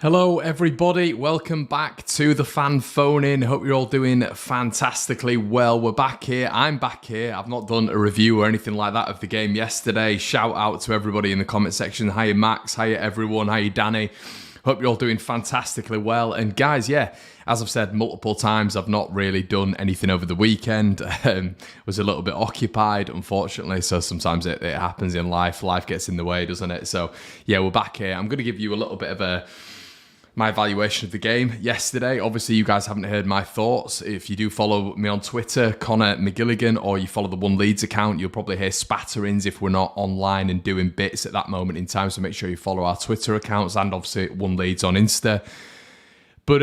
Hello everybody, welcome back to the Fan Phone In. Hope you're all doing fantastically well. We're back here, I'm back here. I've not done a review or anything like that of the game yesterday. Shout out to everybody in the comment section. Hiya Max, hiya everyone, hiya Danny. Hope you're all doing fantastically well. And guys, yeah, as I've said multiple times, I've not really done anything over the weekend. Was a little bit occupied, unfortunately. So sometimes it happens in life. Life gets in the way, doesn't it? So yeah, we're back here. I'm going to give you a little bit of my evaluation of the game yesterday. Obviously, you guys haven't heard my thoughts. If you do follow me on Twitter, Connor McGilligan, or you follow the One Leeds account, you'll probably hear spatterings if we're not online and doing bits at that moment in time. So make sure you follow our Twitter accounts and obviously One Leeds on Insta. But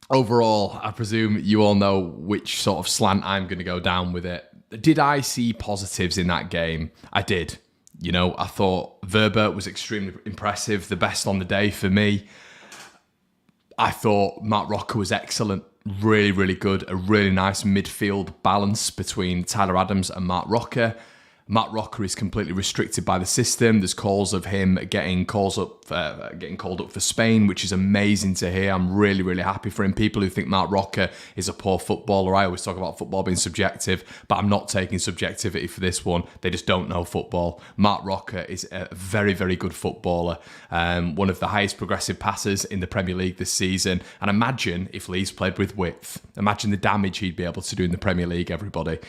overall, I presume you all know which sort of slant I'm going to go down with it. Did I see positives in that game? I did. You know, I thought Verber was extremely impressive, the best on the day for me. I thought Mark Rocker was excellent, really, really good. A really nice midfield balance between Tyler Adams and Mark Rocker. Mark Rocker is completely restricted by the system. There's calls of him getting called up for Spain, which is amazing to hear. I'm really, really happy for him. People who think Mark Rocker is a poor footballer, I always talk about football being subjective, but I'm not taking subjectivity for this one. They just don't know football. Mark Rocker is a very, very good footballer. One of the highest progressive passers in the Premier League this season. And imagine if Leeds played with width. Imagine the damage he'd be able to do in the Premier League, everybody.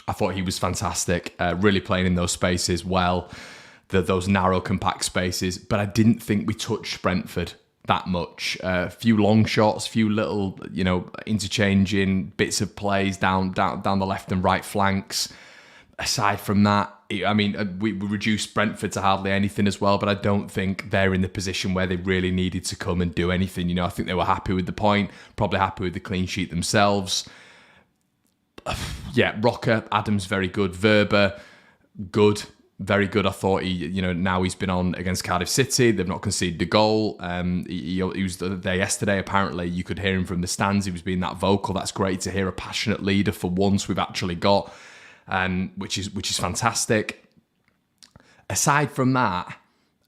I thought he was fantastic, really playing in those spaces well, those narrow, compact spaces. But I didn't think we touched Brentford that much. A few long shots, few little, interchanging bits of plays down the left and right flanks. Aside from that, I mean, we reduced Brentford to hardly anything as well, but I don't think they're in the position where they really needed to come and do anything. I think they were happy with the point, probably happy with the clean sheet themselves. Yeah, Rocker, Adams, very good. Verber, good, very good. I thought now he's been on against Cardiff City. They've not conceded a goal. He was there yesterday. Apparently, you could hear him from the stands. He was being that vocal. That's great to hear a passionate leader for once we've actually got, which is fantastic. Aside from that,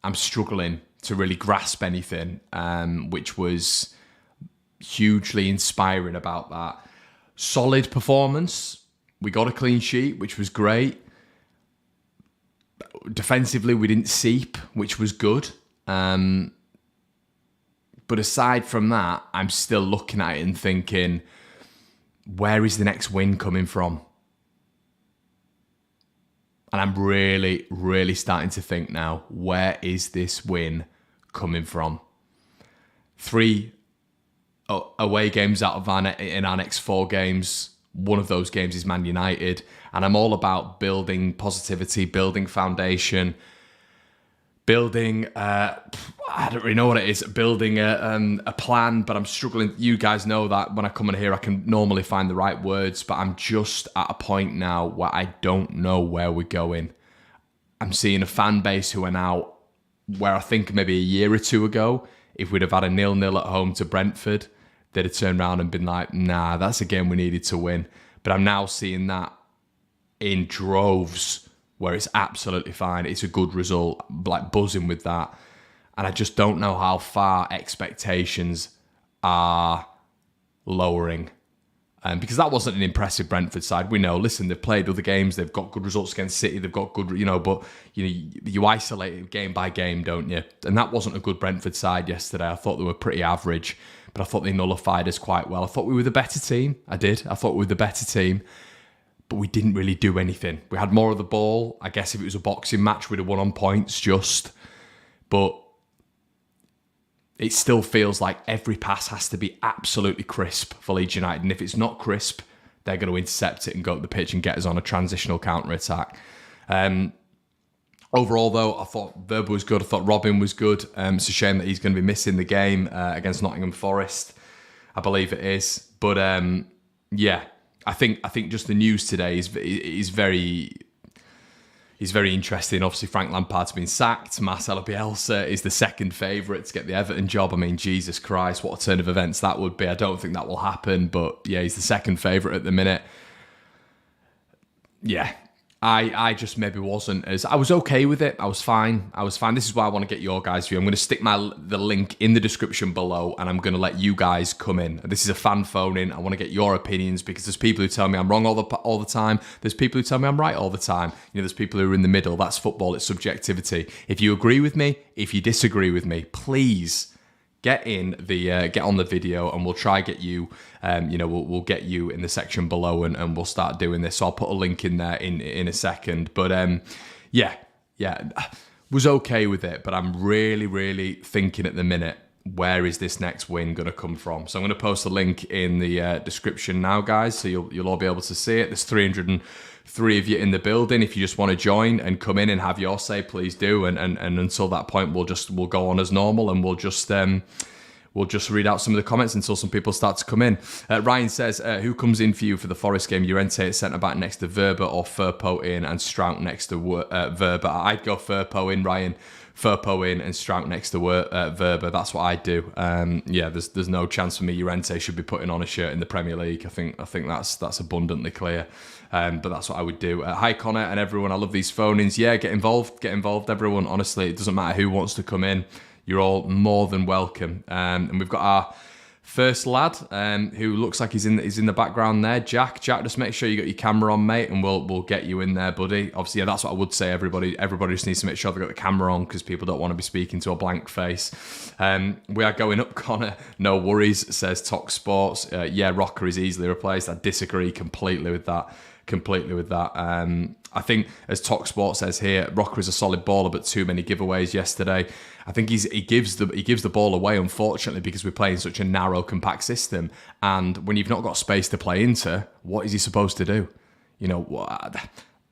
I'm struggling to really grasp anything, which was hugely inspiring about that. Solid performance. We got a clean sheet, which was great. Defensively, we didn't seep, which was good. But aside from that, I'm still looking at it and thinking, where is the next win coming from? And I'm really, really starting to think now, where is this win coming from? 3 away games out of our next 4 games. One of those games is Man United, and I'm all about building positivity, building foundation, building I don't really know what it is, building a plan, but I'm struggling. You guys know that when I come in here I can normally find the right words, but I'm just at a point now where I don't know where we're going. I'm seeing a fan base who are now where I think maybe a year or two ago, if we'd have had a 0-0 at home to Brentford, they'd have turned around and been like, nah, that's a game we needed to win. But I'm now seeing that in droves where it's absolutely fine. It's a good result, like buzzing with that. And I just don't know how far expectations are lowering. Because that wasn't an impressive Brentford side. We know, listen, they've played other games. They've got good results against City. They've got good, but you isolate it game by game, don't you? And that wasn't a good Brentford side yesterday. I thought they were pretty average, but I thought they nullified us quite well. I thought we were the better team. I did. I thought we were the better team, but we didn't really do anything. We had more of the ball. I guess if it was a boxing match, we'd have won on points just. But it still feels like every pass has to be absolutely crisp for Leeds United. And if it's not crisp, they're going to intercept it and go up the pitch and get us on a transitional counter-attack. Overall, though, I thought Verber was good. I thought Robin was good. It's a shame that he's going to be missing the game against Nottingham Forest. I believe it is. But yeah, I think just the news today is very interesting. Obviously, Frank Lampard's been sacked. Marcelo Bielsa is the second favourite to get the Everton job. I mean, Jesus Christ, what a turn of events that would be. I don't think that will happen, but yeah, he's the second favourite at the minute. Yeah, I just maybe wasn't as... I was okay with it. I was fine. This is why I want to get your guys' view. I'm going to stick the link in the description below, and I'm going to let you guys come in. This is a fan phone in. I want to get your opinions, because there's people who tell me I'm wrong all the time. There's people who tell me I'm right all the time. There's people who are in the middle. That's football. It's subjectivity. If you agree with me, if you disagree with me, please get on the video, and we'll try get you. We'll get you in the section below, and we'll start doing this. So I'll put a link in there in a second. But was okay with it. But I'm really, really thinking at the minute, where is this next win going to come from? So I'm going to post a link in the description now, guys, so you'll all be able to see it. There's 303 of you in the building. If you just want to join and come in and have your say, please do. And until that point, we'll go on as normal, and we'll just read out some of the comments until some people start to come in. Ryan says, who comes in for you for the Forest game? Llorente at centre-back next to Verba, or Firpo in and Strout next to Verba? I'd go Firpo in, Ryan. Firpo in and Strout next to Verba. That's what I'd do. There's no chance for me Llorente should be putting on a shirt in the Premier League. I think that's abundantly clear. But that's what I would do. Hi Connor and everyone. I love these phone-ins. Yeah, get involved, everyone. Honestly, it doesn't matter who wants to come in. You're all more than welcome. And we've got our first lad, who looks like he's in the background there. Jack, just make sure you got your camera on, mate, and we'll get you in there, buddy. Obviously, yeah, that's what I would say. Everybody just needs to make sure they've got the camera on, because people don't want to be speaking to a blank face. We are going up, Connor. No worries, says Talk Sports. Rocker is easily replaced. I disagree completely with that. I think, as Talk Sport says here, Rocker is a solid baller, but too many giveaways yesterday. I think he gives the ball away, unfortunately, because we're playing such a narrow, compact system. And when you've not got space to play into, what is he supposed to do?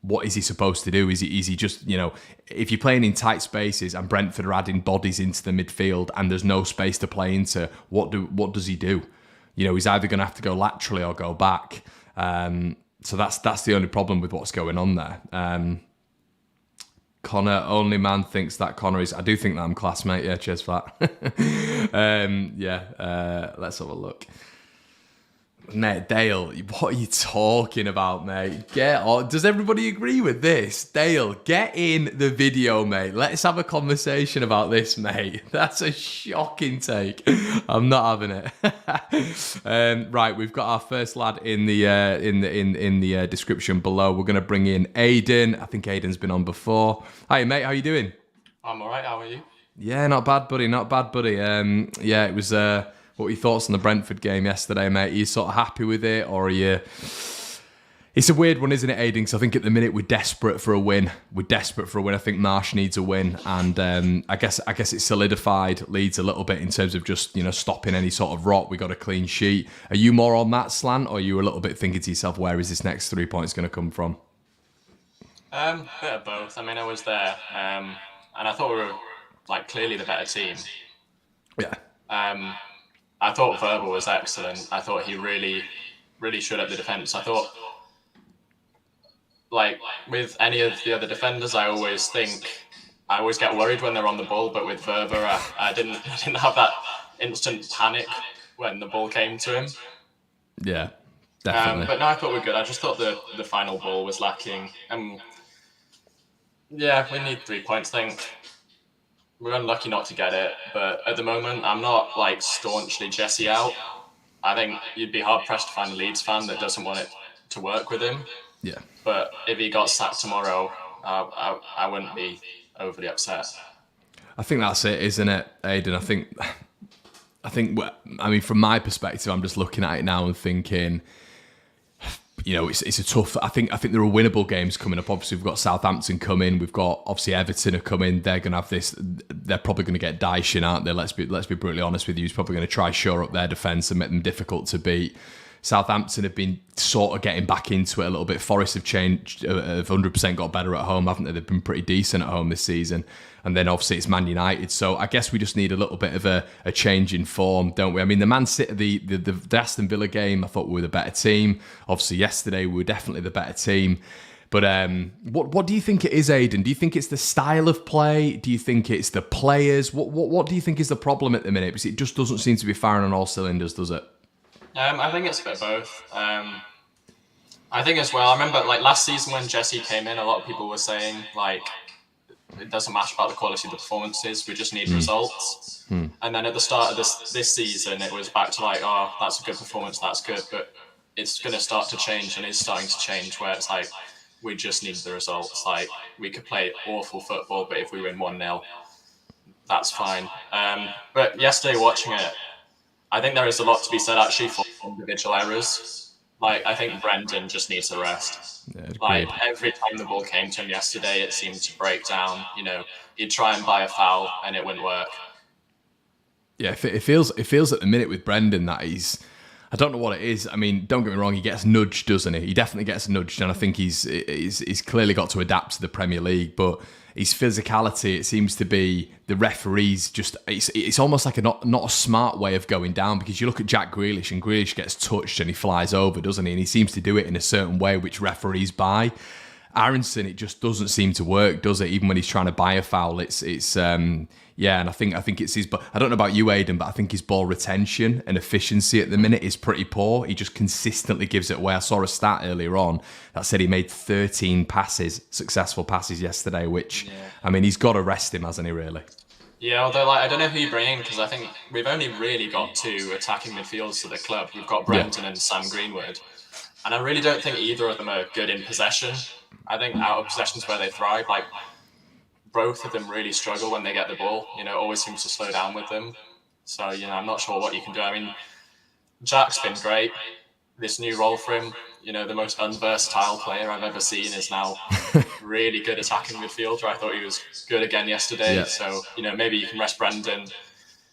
What is he supposed to do? Is he just, if you're playing in tight spaces and Brentford are adding bodies into the midfield and there's no space to play into, what does he do? He's either going to have to go laterally or go back. So that's the only problem with what's going on there. Connor, only man thinks that Connor is... I do think that I'm classmate. Yeah, cheers for that. Let's have a look. Mate, Dale, what are you talking about, mate? Does everybody agree with this? Dale, get in the video, mate. Let's have a conversation about this, mate. That's a shocking take. I'm not having it. Right, we've got our first lad in the description below. We're going to bring in Aiden. I think Aiden's been on before. Hi, mate. How you doing? I'm all right. How are you? Yeah, not bad, buddy. It was... What were your thoughts on the Brentford game yesterday, mate? Are you sort of happy with it, or are you... It's a weird one, isn't it, Aiden? Because I think at the minute we're desperate for a win. I think Marsh needs a win, and I guess it solidified Leeds a little bit in terms of just stopping any sort of rot. We got a clean sheet. Are you more on that slant, or are you a little bit thinking to yourself, where is this next 3 points going to come from? A bit of both. I mean, I was there, and I thought we were clearly the better team. Yeah. I thought Verba was excellent. I thought he really, really showed up the defence. I thought, with any of the other defenders, I always get worried when they're on the ball. But with Verba, I didn't have that instant panic when the ball came to him. Yeah, definitely. But no, I thought we were good. I just thought the final ball was lacking. Yeah, we need 3 points, I think. We're unlucky not to get it, but at the moment, I'm not staunchly Jesse out. I think you'd be hard pressed to find a Leeds fan that doesn't want it to work with him. Yeah. But if he got sacked tomorrow, I wouldn't be overly upset. I think that's it, isn't it, Aiden? I mean, from my perspective, I'm just looking at it now and thinking, it's a tough... I think there are winnable games coming up. Obviously, we've got Southampton coming. We've got, obviously, Everton are coming. They're going to have this... They're probably going to get Dyson, aren't they? Let's be brutally honest with you. He's probably going to try shore up their defence and make them difficult to beat. Southampton have been sort of getting back into it a little bit. Forest have changed, have 100% got better at home, haven't they? They've been pretty decent at home this season. And then obviously it's Man United. So I guess we just need a little bit of a change in form, don't we? I mean, the Man City, the Aston Villa game, I thought we were the better team. Obviously yesterday we were definitely the better team. But what do you think it is, Aiden? Do you think it's the style of play? Do you think it's the players? What do you think is the problem at the minute? Because it just doesn't seem to be firing on all cylinders, does it? I think it's a bit of both. I think as well, I remember like last season when Jesse came in, a lot of people were saying like, it doesn't matter about the quality of the performances, we just need results. And then at the start of this season, it was back to like, oh, that's a good performance, that's good. But it's going to start to change, and is starting to change, where it's like, we just need the results. Like, we could play awful football, but if we win 1-0, that's fine. But yesterday watching it, I think there is a lot to be said actually for individual errors. Like, I think Brendan just needs a rest. Yeah, like, every time the ball came to him yesterday, it seemed to break down. You know, he'd try and buy a foul, and it wouldn't work. Yeah, it feels at the minute with Brendan that I don't know what it is. I mean, don't get me wrong, he gets nudged, doesn't he? He definitely gets nudged, and I think he's clearly got to adapt to the Premier League, but his physicality, it seems to be the referees just, it's almost like not a smart way of going down, because you look at Jack Grealish, and Grealish gets touched and he flies over, doesn't he? And he seems to do it in a certain way which referees buy. Aronson, it just doesn't seem to work, does it? Even when he's trying to buy a foul, it's yeah, and I think it's his. But I don't know about you, Aiden, but I think his ball retention and efficiency at the minute is pretty poor. He just consistently gives it away. I saw a stat earlier on that said he made 13 successful passes yesterday. Which, I mean, he's got to rest him, hasn't he? Really? Yeah, although like I don't know who you bring in, because I think we've only really got 2 attacking midfielders at the club. We've got Brenton and Sam Greenwood, and I really don't think either of them are good in possession. I think out of possession's where they thrive. Like, both of them really struggle when they get the ball. You know, it always seems to slow down with them. So, you know, I'm not sure what you can do. I mean, Jack's been great. This new role for him, you know, the most unversatile player I've ever seen, is now really good attacking midfielder. I thought he was good again yesterday. Yeah. So, you know, maybe you can rest Brendan,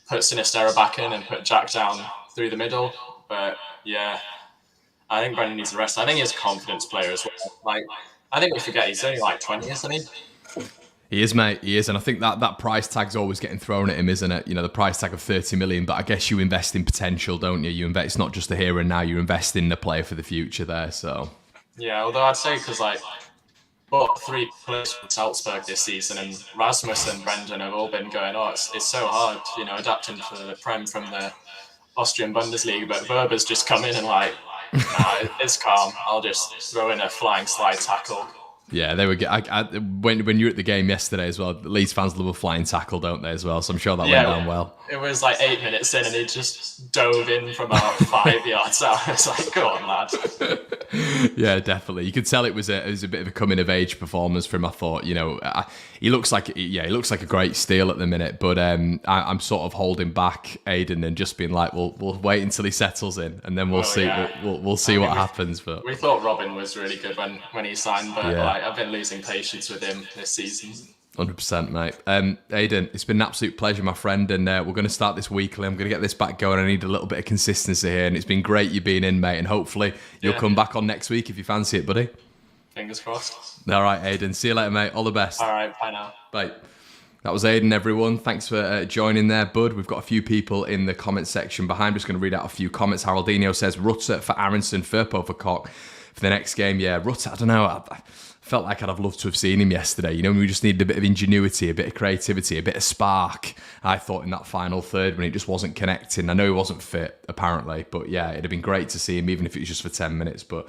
put Sinisterra back in, and put Jack down through the middle. But, yeah, I think Brendan needs the rest. I think he's a confidence player as well. Like, I think we forget he's only like 20, isn't he? He is, mate. He is. And I think that price tag's always getting thrown at him, isn't it? You know, the price tag of 30 million. But I guess you invest in potential, don't you? You invest, it's not just the here and now. You invest in the player for the future there. So, yeah, although I'd say, because like, bought 3 players from Salzburg this season, and Rasmus and Brendan have all been going, oh, it's so hard, you know, adapting to the Prem from the Austrian Bundesliga. But Werber's just come in and like, nah, it's calm. I'll just throw in a flying slide tackle. Yeah, they were. When you were at the game yesterday as well, the Leeds fans love a flying tackle, don't they, as well? So I'm sure that went down well. It was like 8 minutes in, and he just dove in from about 5 yards out. It's like, go on, lad. Yeah, definitely. You could tell it was a bit of a coming of age performance for him. I thought, you know, he looks like a great steal at the minute, but I'm sort of holding back Aiden and just being like, we'll wait until he settles in, and then we'll see. Yeah. We'll see what happens. But we thought Robin was really good when he signed, but like, I've been losing patience with him this season. 100%, mate. Aiden, it's been an absolute pleasure, my friend, and we're going to start this weekly. I'm going to get this back going. I need a little bit of consistency here, and it's been great you being in, mate, and hopefully you'll come back on next week if you fancy it, buddy. Fingers crossed. All right, Aiden. See you later, mate. All the best. All right, bye now. Bye. That was Aiden, everyone. Thanks for joining there, bud. We've got a few people in the comment section behind. I'm just going to read out a few comments. Haroldinho says, Rutter for Aronson, Firpo for Koch for the next game. Yeah, Rutter, I don't know. I felt like I'd have loved to have seen him yesterday. You know, we just needed a bit of ingenuity, a bit of creativity, a bit of spark, I thought, in that final third when it just wasn't connecting. I know he wasn't fit, apparently, but yeah, it'd have been great to see him, even if it was just for 10 minutes. But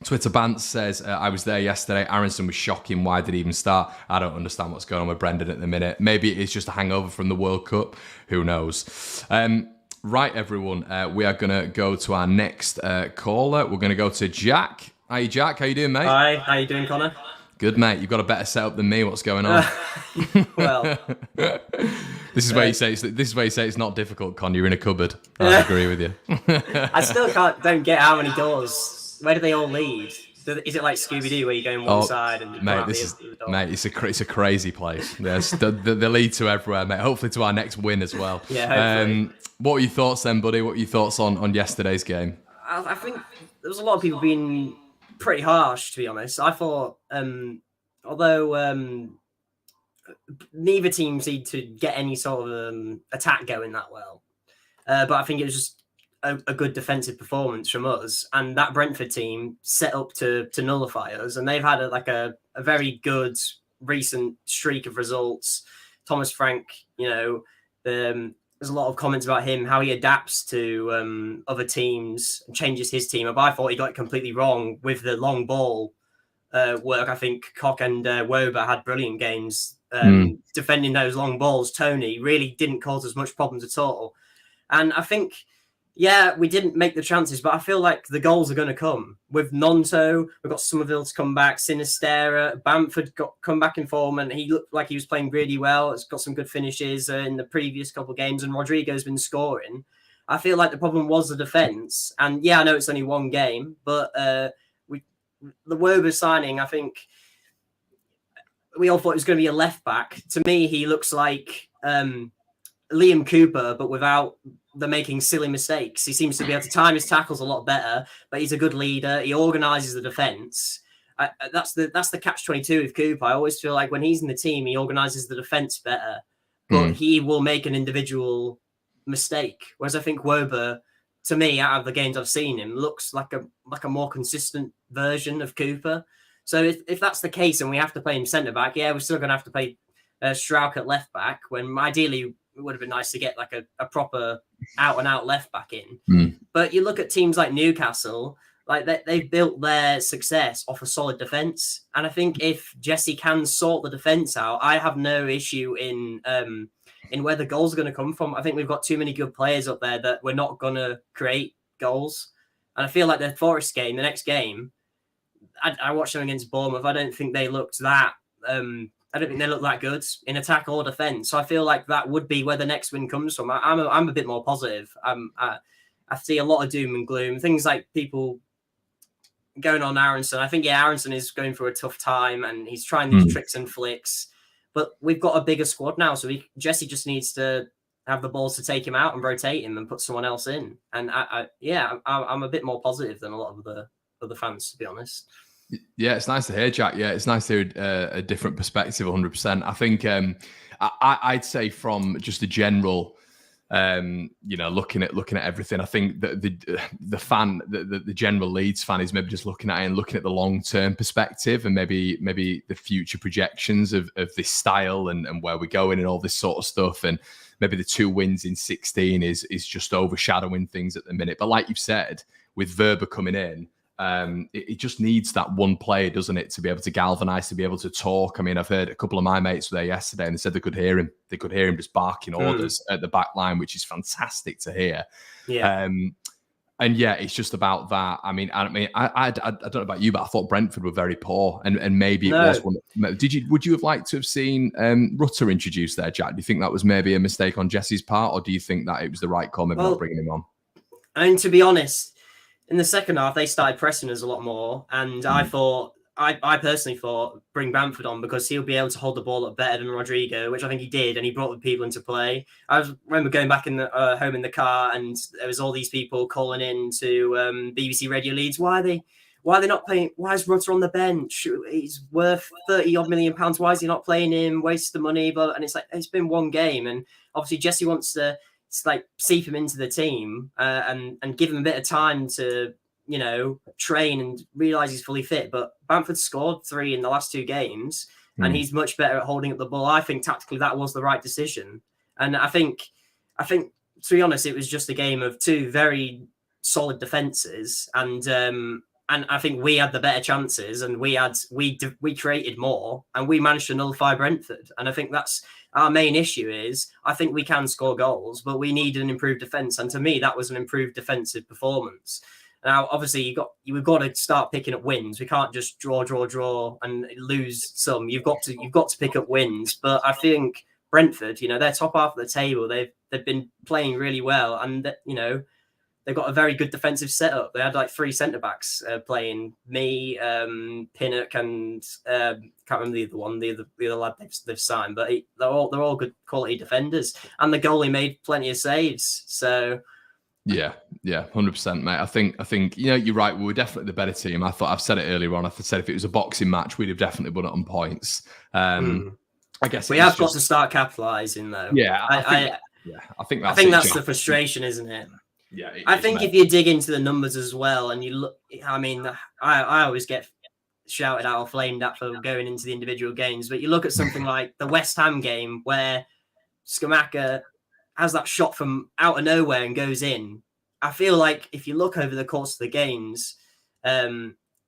Twitter Bance says, I was there yesterday. Aronson was shocking. Why did he even start? I don't understand what's going on with Brendan at the minute. Maybe it is just a hangover from the World Cup. Who knows? Right, everyone. We are going to go to our next caller. We're going to go to Jack. Hi, Jack. How you doing, mate? Hi. How you doing, Connor? Good, mate. You've got a better setup than me. What's going on? Well, this is where you say it's not difficult, Con. You're in a cupboard. I agree with you. I still don't get how many doors. Where do they all lead? Is it like Scooby-Doo where you go on one side and mate, it's a crazy place. Yes, the lead to everywhere, mate. Hopefully to our next win as well. Yeah, hopefully. What were your thoughts then, buddy? What were your thoughts on yesterday's game? I think there was a lot of people being pretty harsh, to be honest. I thought, although neither team seemed to get any sort of attack going that well, but I think it was just a good defensive performance from us, and that Brentford team set up to nullify us, and they've had a very good recent streak of results. Thomas Frank, you know, there's a lot of comments about him, how he adapts to other teams and changes his team up. I thought he got it completely wrong with the long ball work. I think Koch and Wober had brilliant games defending those long balls. Tony really didn't cause as much problems at all. And I think, yeah, we didn't make the chances, but I feel like the goals are going to come. With Nonto, we've got Somerville to come back, Sinistera, Bamford come back in form, and he looked like he was playing really well. It's got some good finishes in the previous couple of games, and Rodrigo's been scoring. I feel like the problem was the defence. And yeah, I know it's only one game, but the Wober signing, I think we all thought it was going to be a left back. To me, he looks like Liam Cooper, but without the making silly mistakes. He seems to be able to time his tackles a lot better, but he's a good leader. He organises the defence. That's the catch-22 with Cooper. I always feel like when he's in the team, he organises the defence better, but he will make an individual mistake. Whereas I think Wober, to me, out of the games I've seen him, looks like a more consistent version of Cooper. So if that's the case and we have to play him centre-back, yeah, we're still going to have to play Strauch at left-back, when ideally it would have been nice to get like a proper out-and-out left-back in. But you look at teams like Newcastle, like they've built their success off a solid defence. And I think if Jesse can sort the defence out, I have no issue in where the goals are going to come from. I think we've got too many good players up there that we're not going to create goals. And I feel like the Forest game, the next game, I watched them against Bournemouth. I don't think they looked that. I don't think they look that good in attack or defence. So I feel like that would be where the next win comes from. I'm a bit more positive. I see a lot of doom and gloom. Things like people going on Aronson. I think, yeah, Aronson is going through a tough time and he's trying these tricks and flicks. But we've got a bigger squad now. So Jesse just needs to have the balls to take him out and rotate him and put someone else in. And I'm a bit more positive than a lot of the other fans, to be honest. Yeah, it's nice to hear, Jack. Yeah, it's nice to hear a different perspective, 100%. I think I'd say from just a general, looking at everything, I think that the general Leeds fan is maybe just looking at it and looking at the long-term perspective and maybe the future projections of this style and where we're going and all this sort of stuff. And maybe the 2 wins in 16 is just overshadowing things at the minute. But like you've said, with Wöber coming in, it just needs that one player, doesn't it, to be able to galvanise, to be able to talk. I mean, I've heard a couple of my mates were there yesterday and they said they could hear him. They could hear him just barking orders at the back line, which is fantastic to hear. Yeah. And yeah, it's just about that. I don't know about you, but I thought Brentford were very poor, and maybe it was one. Would you have liked to have seen Rutter introduced there, Jack? Do you think that was maybe a mistake on Jesse's part, or do you think that it was the right call, maybe not bringing him on? And to be honest, in the second half, they started pressing us a lot more. And I personally thought, bring Bamford on because he'll be able to hold the ball up better than Rodrigo, which I think he did. And he brought the people into play. I remember going back in the home in the car and there was all these people calling in to BBC Radio Leeds. Why are they not playing? Why is Rutter on the bench? He's worth 30 odd million pounds. Why is he not playing him? Waste the money. And it's like, it's been one game. And obviously Jesse wants to seep him into the team and give him a bit of time to, train and realise he's fully fit. But Bamford scored 3 in the last 2 games and he's much better at holding up the ball. I think tactically that was the right decision. And I think to be honest, it was just a game of 2 very solid defences and I think we had the better chances and we created more and we managed to nullify Brentford. And I think that's our main issue is I think we can score goals, but we need an improved defence. And to me, that was an improved defensive performance. Now, obviously, we've got to start picking up wins. We can't just draw and lose some. You've got to pick up wins. But I think Brentford, they're top half of the table. They've been playing really well, and they've got a very good defensive setup. They had 3 centre backs playing. Me, Pinnock, and can't remember the other one, the other lad they've signed. But they're all good quality defenders, and the goalie made plenty of saves. So. Yeah, 100%, mate. I think you're right. We were definitely the better team. I've said it earlier on. I said if it was a boxing match, we'd have definitely won it on points. I guess we have got to start capitalising, though. Yeah, I think that's the frustration, isn't it? Yeah, I think if you dig into the numbers as well, and you look, I always get shouted at or flamed at for going into the individual games, but you look at something like the West Ham game where Scamacca has that shot from out of nowhere and goes in. I feel like if you look over the course of the games,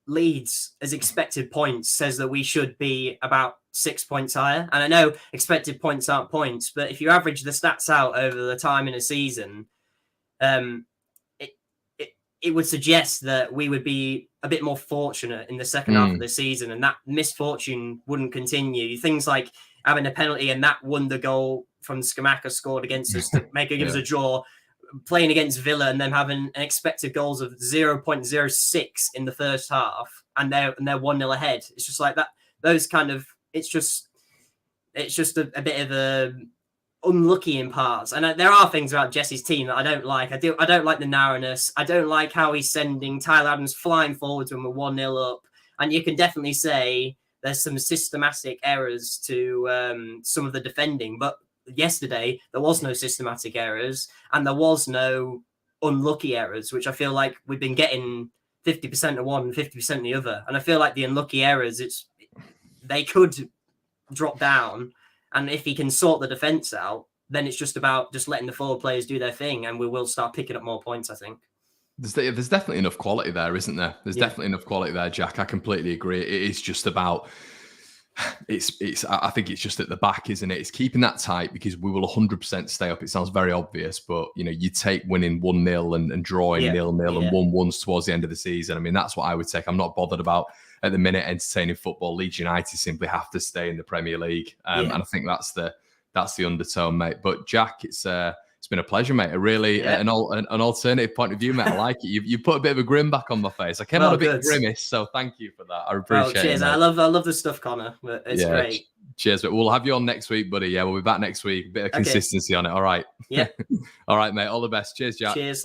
Leeds, as expected points, says that we should be about 6 points higher. And I know expected points aren't points, but if you average the stats out over the time in a season, it would suggest that we would be a bit more fortunate in the second half of the season, and that misfortune wouldn't continue. Things like having a penalty and that wonder goal from Scamacca scored against us to give us a draw, playing against Villa and them having an expected goals of 0.06 in the first half, and they're 1-0 ahead. It's just like that. Those kind of it's just a bit of a unlucky in parts. And there are things about Jesse's team that I don't like. I don't like the narrowness. I don't like how he's sending Tyler Adams flying forwards when we're 1-0 up. And you can definitely say there's some systematic errors to some of the defending. But yesterday, there was no systematic errors and there was no unlucky errors, which I feel like we've been getting 50% of one and 50% of the other. And I feel like the unlucky errors, they could drop down. And if he can sort the defence out, then it's just about just letting the forward players do their thing, and we will start picking up more points, I think. There's definitely enough quality there, isn't there? There's definitely enough quality there, Jack. I completely agree. It is just about I think it's just at the back, isn't it? It's keeping that tight because we will 100% stay up. It sounds very obvious, but you take winning 1-0 and drawing 0-0 and 1-1 towards the end of the season. I mean, that's what I would take. I'm not bothered about at the minute entertaining football. Leeds United simply have to stay in the Premier League, and I think that's the undertone, mate. But Jack, it's been a pleasure, mate. An alternative point of view, mate. I like it. You put a bit of a grin back on my face. I came out a bit grimace, so thank you for that. I appreciate it. Cheers. Mate. I love the stuff, Connor. It's great. Cheers, but we'll have you on next week, buddy. Yeah, we'll be back next week. A bit of consistency on it. All right. Yeah. All right, mate. All the best. Cheers, Jack. Cheers.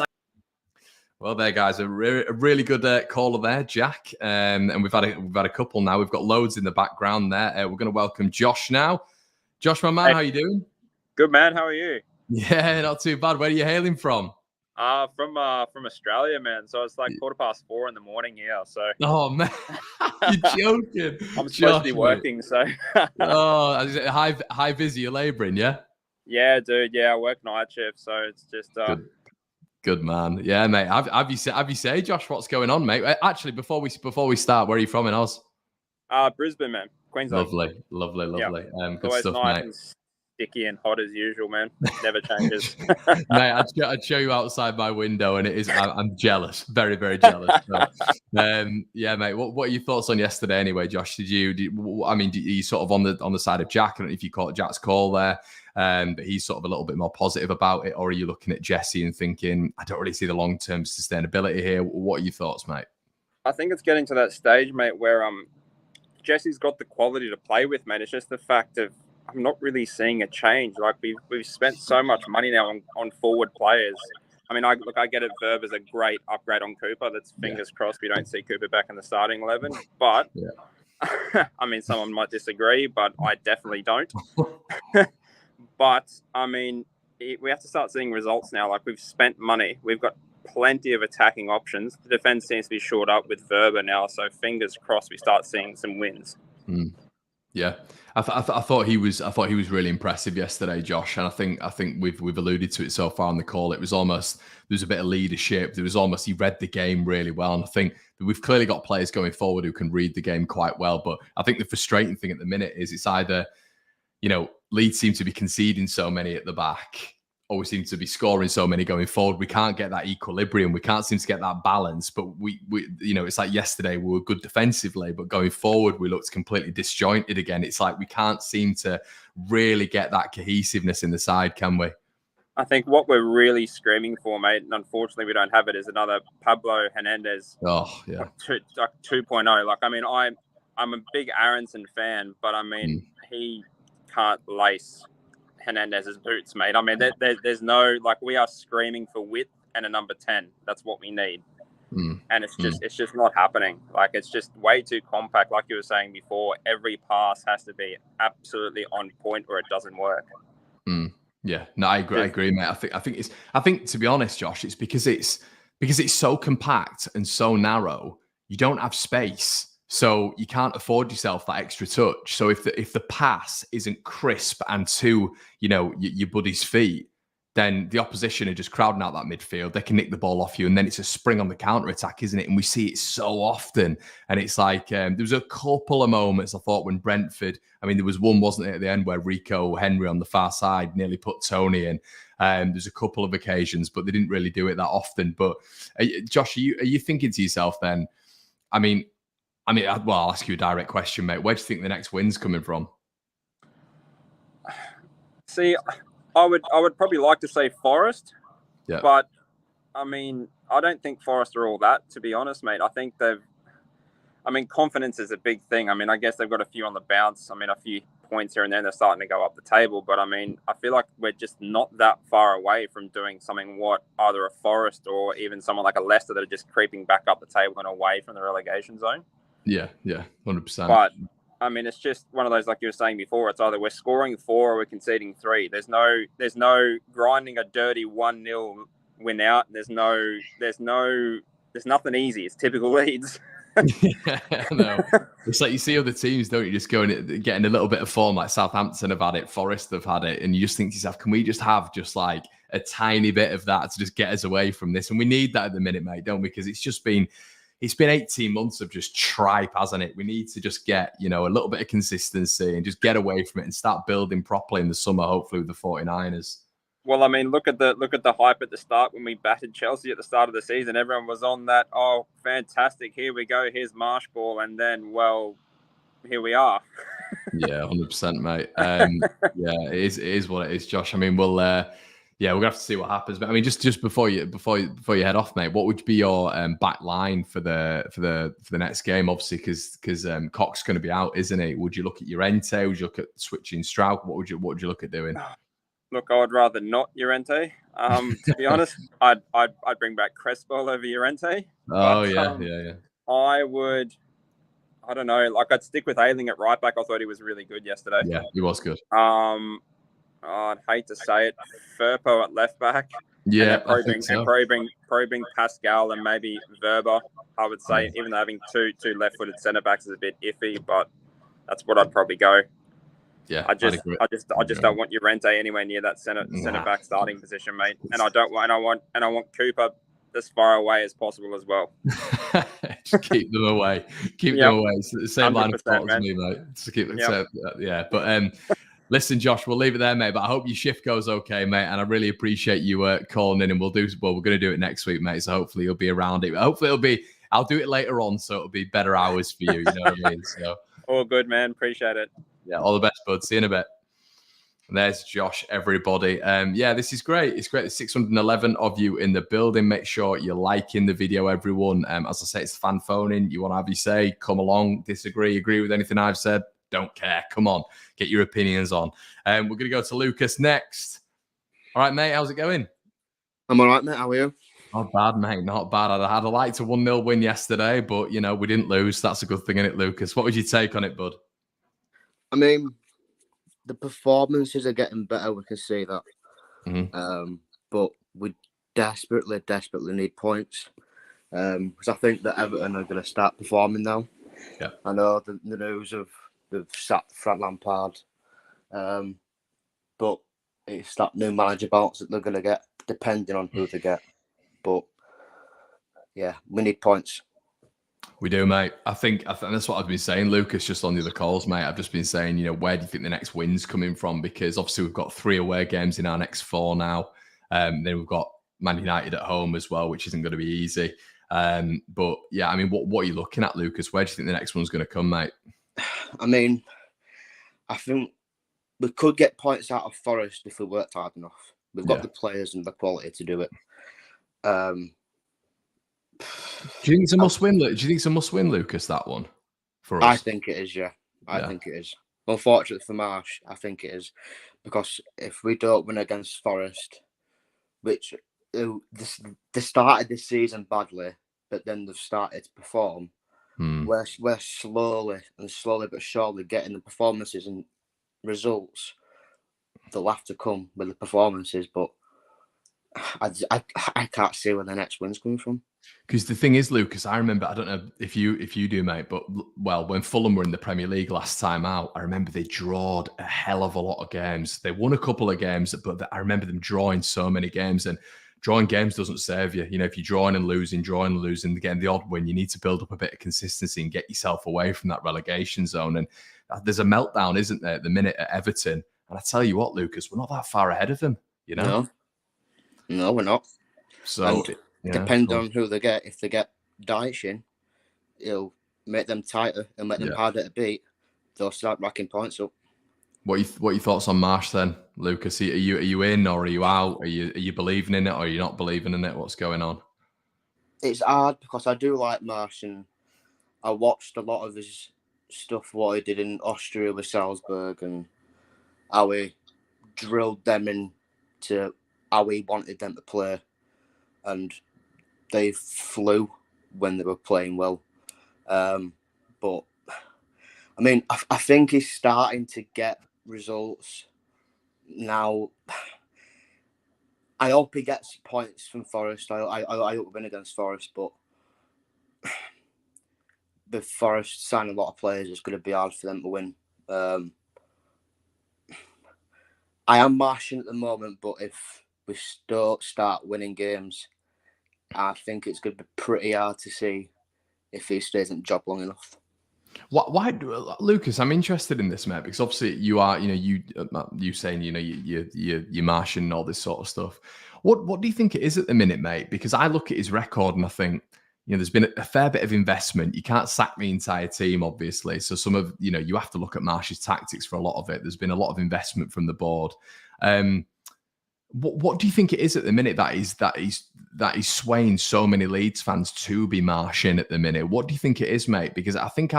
Well, there, guys, a really good caller there, Jack. And we've had a couple now. We've got loads in the background there. We're going to welcome Josh now. Josh, my man, how you doing? Good, man. How are you? Yeah, not too bad. Where are you hailing from? From Australia, man. So it's like 4:15 in the morning here. So. Oh man, you're joking. I'm supposed to be working, so. High vis, you're labouring, yeah? Yeah, dude. Yeah, I work night shift, so it's just. Good man. Yeah, mate. Have you say, Josh, what's going on, mate? Actually, before we start, where are you from in Oz? Brisbane, man. Queensland. Lovely. Yep. Good stuff, nice mate. And sticky and hot as usual, man. Never changes. Mate, I'd show you outside my window, and it is. I'm jealous, very, very jealous. So, yeah, mate. What are your thoughts on yesterday, anyway, Josh? Are you sort of on the side of Jack? I don't know if you caught Jack's call there. But he's sort of a little bit more positive about it, or are you looking at Jesse and thinking, I don't really see the long-term sustainability here? What are your thoughts, mate? I think it's getting to that stage, mate, where Jesse's got the quality to play with, mate. It's just the fact of I'm not really seeing a change. Like we've spent so much money now on forward players. I mean, I get it. Verb is a great upgrade on Cooper. That's fingers crossed we don't see Cooper back in the starting 11. But I mean, someone might disagree, but I definitely don't. But, I mean, we have to start seeing results now. Like, we've spent money. We've got plenty of attacking options. The defense seems to be shored up with Verba now, so fingers crossed we start seeing some wins. Yeah. I thought he was really impressive yesterday, Josh, and I think we've alluded to it so far on the call. It was almost there was a bit of leadership. There was almost he read the game really well, and I think we've clearly got players going forward who can read the game quite well. But I think the frustrating thing at the minute is it's either Leeds seem to be conceding so many at the back, or we seem to be scoring so many going forward. We can't get that equilibrium. We can't seem to get that balance. But we it's like yesterday we were good defensively, but going forward we looked completely disjointed again. It's like we can't seem to really get that cohesiveness in the side, can we? I think what we're really screaming for, mate, and unfortunately we don't have it, is another Pablo Hernandez. Oh yeah, 2.0. Like, I mean, I'm a big Aronson fan, but I mean he can't lace Hernandez's boots, mate. I mean, there's no, like, we are screaming for width and a number 10. That's what we need. And it's just not happening. Like, it's just way too compact. Like you were saying before, every pass has to be absolutely on point or it doesn't work. Yeah, no, I agree, mate. I think to be honest, Josh, it's because it's so compact and so narrow. You don't have space. So you can't afford yourself that extra touch. So if the pass isn't crisp and to your buddy's feet, then the opposition are just crowding out that midfield. They can nick the ball off you, and then it's a spring on the counter-attack, isn't it? And we see it so often. And it's like, there was a couple of moments, I thought, when Brentford, I mean, there was one, wasn't it, at the end, where Rico Henry on the far side nearly put Tony in. There's a couple of occasions, but they didn't really do it that often. But Josh, are you thinking to yourself then, well, I'll ask you a direct question, mate. Where do you think the next win's coming from? See, I would probably like to say Forest, but I mean, I don't think Forest are all that, to be honest, mate. I think confidence is a big thing. I mean, I guess they've got a few on the bounce. I mean, a few points here and there, they're starting to go up the table. But I mean, I feel like we're just not that far away from doing something what either a Forest or even someone like a Leicester that are just creeping back up the table and away from the relegation zone. Yeah, 100%. But I mean, it's just one of those, like you were saying before, it's either we're scoring 4 or we're conceding 3. There's no grinding a dirty 1-0 win out. There's nothing easy. It's typical Leeds. No. It's like you see other teams, don't you, just getting a little bit of form, like Southampton have had it, Forest have had it, and you just think to yourself, can we just have just like a tiny bit of that to just get us away from this? And we need that at the minute, mate, don't we? Because it's been 18 months of just tripe, hasn't it? We need to just get, a little bit of consistency and just get away from it and start building properly in the summer, hopefully with the 49ers. Well, I mean, look at the hype at the start when we battered Chelsea at the start of the season. Everyone was on that, oh, fantastic, here we go, here's Marsh ball, and then, well, here we are. Yeah, 100%, mate. It is what it is, Josh. I mean, we're gonna have to see what happens. But I mean, just before you head off, mate, what would be your back line for the next game? Obviously, because Cox's going to be out, isn't he? Would you look at Llorente? Would you look at switching Stroud? What would you look at doing? Look, I would rather not Llorente. To be honest, I'd bring back Crespo over Llorente. Oh, but, yeah. I would. I don't know. Like, I'd stick with Aiden at right back. I thought he was really good yesterday. Yeah, he was good. I'd hate to say it, Firpo at left back. Yeah, probing Pascal and maybe Verba. I would say, even though having two left-footed centre backs is a bit iffy, but that's what I'd probably go. Yeah, I just don't want Llorente anywhere near that centre back starting position, mate. And I want Cooper as far away as possible as well. Just keep them away. Keep them away. It's the same line of thought as me, mate. Just keep them. Yeah, but listen, Josh, we'll leave it there, mate. But I hope your shift goes okay, mate. And I really appreciate you calling in. And we're going to do it next week, mate. So hopefully you'll be around it. Hopefully I'll do it later on, so it'll be better hours for you. You know what I mean? So all good, man. Appreciate it. Yeah, all the best, bud. See you in a bit. And there's Josh, everybody. This is great. It's great. There's 611 of you in the building. Make sure you're liking the video, everyone. As I say, it's fan phoning. You want to have your say, come along, disagree, agree with anything I've said. Don't care. Come on. Get your opinions on. We're going to go to Lucas next. All right, mate. How's it going? I'm all right, mate. How are you? Not bad, mate. Not bad. I'd have liked a 1-0 win yesterday, but, we didn't lose. That's a good thing, isn't it, Lucas? What would you take on it, bud? I mean, the performances are getting better. We can see that. Mm-hmm. But we desperately need points. Because I think that Everton are going to start performing now. Yeah. I know the news of they've sacked Frank Lampard. But it's that new manager bounce that they're going to get, depending on who they get. But, yeah, we need points. We do, mate. I think that's what I've been saying, Lucas, just on the other calls, mate. I've just been saying, where do you think the next win's coming from? Because obviously we've got 3 away games in our next 4 now. Then we've got Man United at home as well, which isn't going to be easy. But yeah, I mean, what are you looking at, Lucas? Where do you think the next one's going to come, mate? I mean, I think we could get points out of Forest if we worked hard enough. We've got the players and the quality to do it. Do you think it's a must-win? Do you think it's a must-win, Lucas, that one, for us? I think it is, yeah. I think it is. Unfortunately for Marsh, I think it is. Because if we don't win against Forest, which they started this season badly, but then they've started to perform, we're slowly but surely getting the performances and results. They'll have to come with the performances, but I can't see where the next win's coming from. Because the thing is, Lucas, I remember, I don't know if you do, mate, but well, when Fulham were in the Premier League last time out, I remember they drawed a hell of a lot of games. They won a couple of games, but I remember them drawing so many games, and drawing games doesn't save you. You know, if you're drawing and losing, getting the odd win, you need to build up a bit of consistency and get yourself away from that relegation zone. And there's a meltdown, isn't there, at the minute at Everton? And I tell you what, Lucas, we're not that far ahead of them, you know? No, we're not. So... And depending on who they get, if they get Dyche in, it'll make them tighter and make them harder to beat. They'll start racking points up. What are your thoughts on Marsh then, Lucas? Are you in or are you out? Are you believing in it or are you not believing in it? What's going on? It's hard because I do like Marsh, and I watched a lot of his stuff, what he did in Austria with Salzburg, and how he drilled them into how he wanted them to play. And they flew when they were playing well. But, I mean, I think he's starting to get results now. I hope he gets points from Forest. I hope we win against Forest, but with Forest signing a lot of players, it's going to be hard for them to win. I am marching at the moment, but if we don't start winning games, I think it's going to be pretty hard to see if he stays in the job long enough. Why, Lucas? I'm interested in this, mate, because obviously you are, you saying, you're marching and all this sort of stuff. What do you think it is at the minute, mate? Because I look at his record and I think, there's been a fair bit of investment. You can't sack the entire team, obviously. So some of, you have to look at Marsh's tactics for a lot of it. There's been a lot of investment from the board. What do you think it is at the minute that is swaying so many Leeds fans to be marching at the minute? What do you think it is, mate? Because I think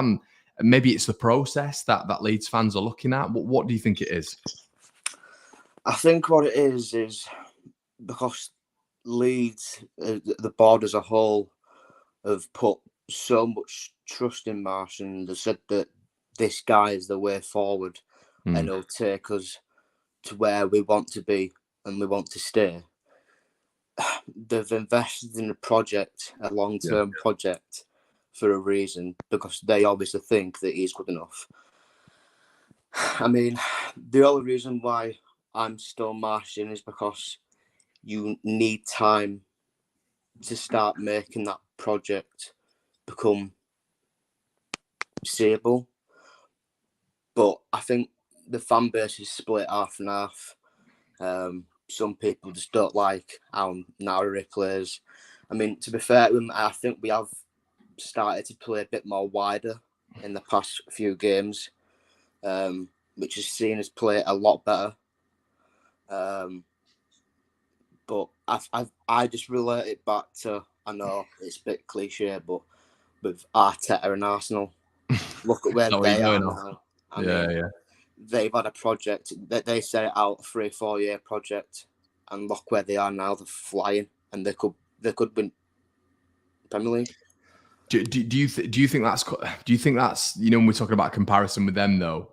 maybe it's the process that Leeds fans are looking at. What do you think it is? I think what it is because Leeds, the board as a whole, have put so much trust in Marsh, and they said that this guy is the way forward and he'll take us to where we want to be and we want to stay. They've invested in a project, a long-term project, for a reason, because they obviously think that he's good enough. I mean, the only reason why I'm still marching is because you need time to start making that project become seeable. But I think the fan base is split half and half. Some people just don't like how narrow he plays. I mean, to be fair to him, I think we have started to play a bit more wider in the past few games, which has seen us play a lot better. But I just relate it back to, I know it's a bit cliche, but with Arteta and Arsenal, look at where they are now. I mean, they've had a project that they set it out, a 3-4 year project, and look where they are now. They're flying, and they could win Premier League. Do you think that's when we're talking about comparison with them though,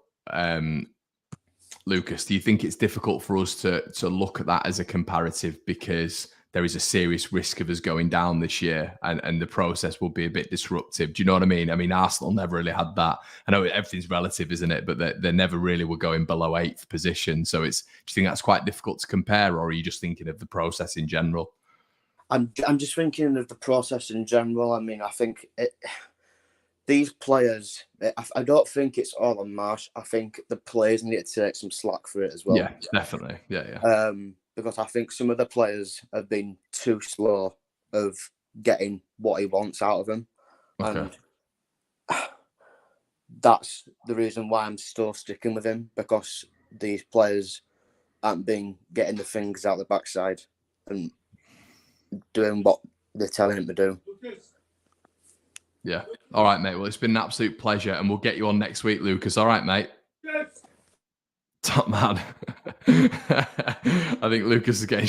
Lucas? Do you think it's difficult for us to look at that as a comparative because there is a serious risk of us going down this year and the process will be a bit disruptive? Do you know what I mean? I mean, Arsenal never really had that. I know everything's relative, isn't it? But they never really were going below 8th position. So do you think that's quite difficult to compare, or are you just thinking of the process in general? I'm just thinking of the process in general. I mean, I think these players, I don't think it's all on Marsh. I think the players need to take some slack for it as well. Yeah, definitely. Yeah. Because I think some of the players have been too slow of getting what he wants out of them. Okay. And that's the reason why I'm still sticking with him, because these players haven't been getting the fingers out the backside and doing what they're telling him to do. Yeah. All right, mate. Well, it's been an absolute pleasure, and we'll get you on next week, Lucas. All right, mate? Yes. Top man. I think Lucas is getting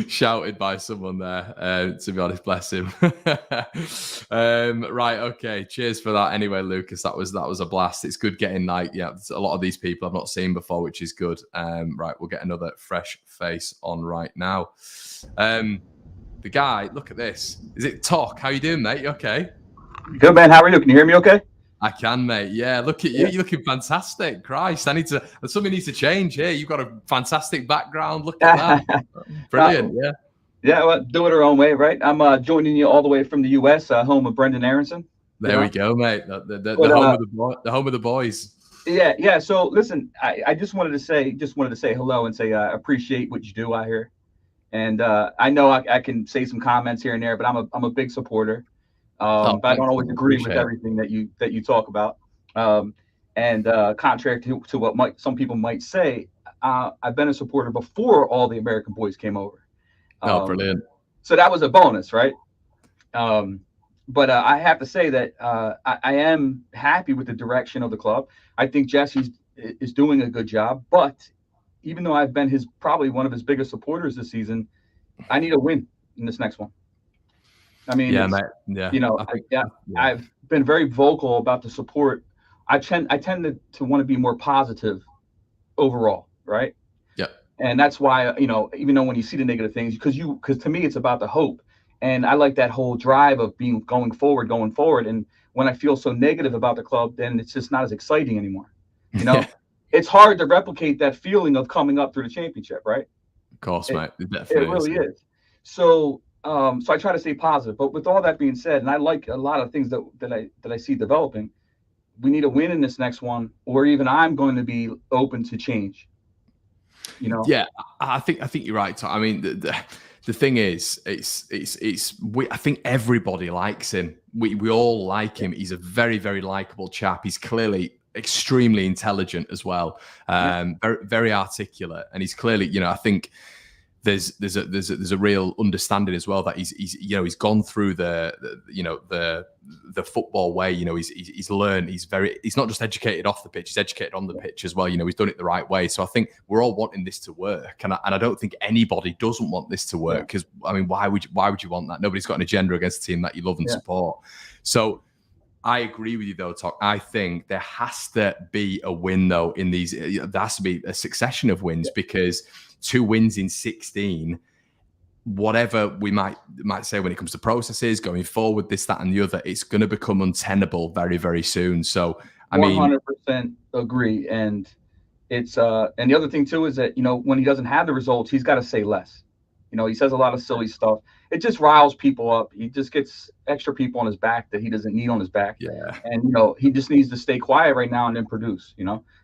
shouted by someone there. To be honest, bless him. Right, okay. Cheers for that. Anyway, Lucas, that was a blast. It's good getting a lot of these people I've not seen before, which is good. Right, we'll get another fresh face on right now. The guy, look at this. Is it Talk? How you doing, mate? You okay? Good, man. How are you? Can you hear me okay? I can, mate. Yeah, look at you. You're looking fantastic. Christ, something needs to change here. You've got a fantastic background. Look at that. Brilliant, yeah. Yeah, well, do it our own way, right? I'm joining you all the way from the U.S., home of Brendan Aronson. There we go, mate. The home of the boys. Yeah. So listen, I just wanted to say hello and say I appreciate what you do out here. And I know I can say some comments here and there, but I'm a big supporter. But I don't always agree with everything that you talk about. And contrary to what some people might say, I've been a supporter before all the American boys came over. Brilliant. So that was a bonus, right? But I have to say that I am happy with the direction of the club. I think Jesse is doing a good job. But even though I've been probably one of his biggest supporters this season, I need a win in this next one. I mean, I've been very vocal about the support. I tend to want to be more positive overall, right? Yeah. And that's why, even though when you see the negative things, because to me it's about the hope, and I like that whole drive of going forward. And when I feel so negative about the club, then it's just not as exciting anymore. It's hard to replicate that feeling of coming up through the championship, right? Of course, mate. It really is. So I try to stay positive. But with all that being said, and I like a lot of things that I see developing, we need a win in this next one, or even I'm going to be open to change. Yeah, I think you're right, Tom. I mean, the thing is, I think everybody likes him. We all like him. He's a very, very likable chap. He's clearly extremely intelligent as well. Very, very articulate, and he's clearly, I think there's a real understanding as well that he's gone through the football way. He's learned. He's not just educated off the pitch. He's educated on the pitch as well. He's done it the right way. So I think we're all wanting this to work, and I don't think anybody doesn't want this to work, because I mean, why would you want that? Nobody's got an agenda against a team that you love and support. So I agree with you though, Talk. I think there has to be a win though in these. There has to be a succession of wins, because 2 wins in 16, whatever we might say when it comes to processes going forward, this, that, and the other, it's going to become untenable very, very soon. So I 100% agree. And it's and the other thing too is that when he doesn't have the results, he's got to say less. He says a lot of silly stuff. It just riles people up. He just gets extra people on his back that he doesn't need on his back. Yeah. And he just needs to stay quiet right now and then produce.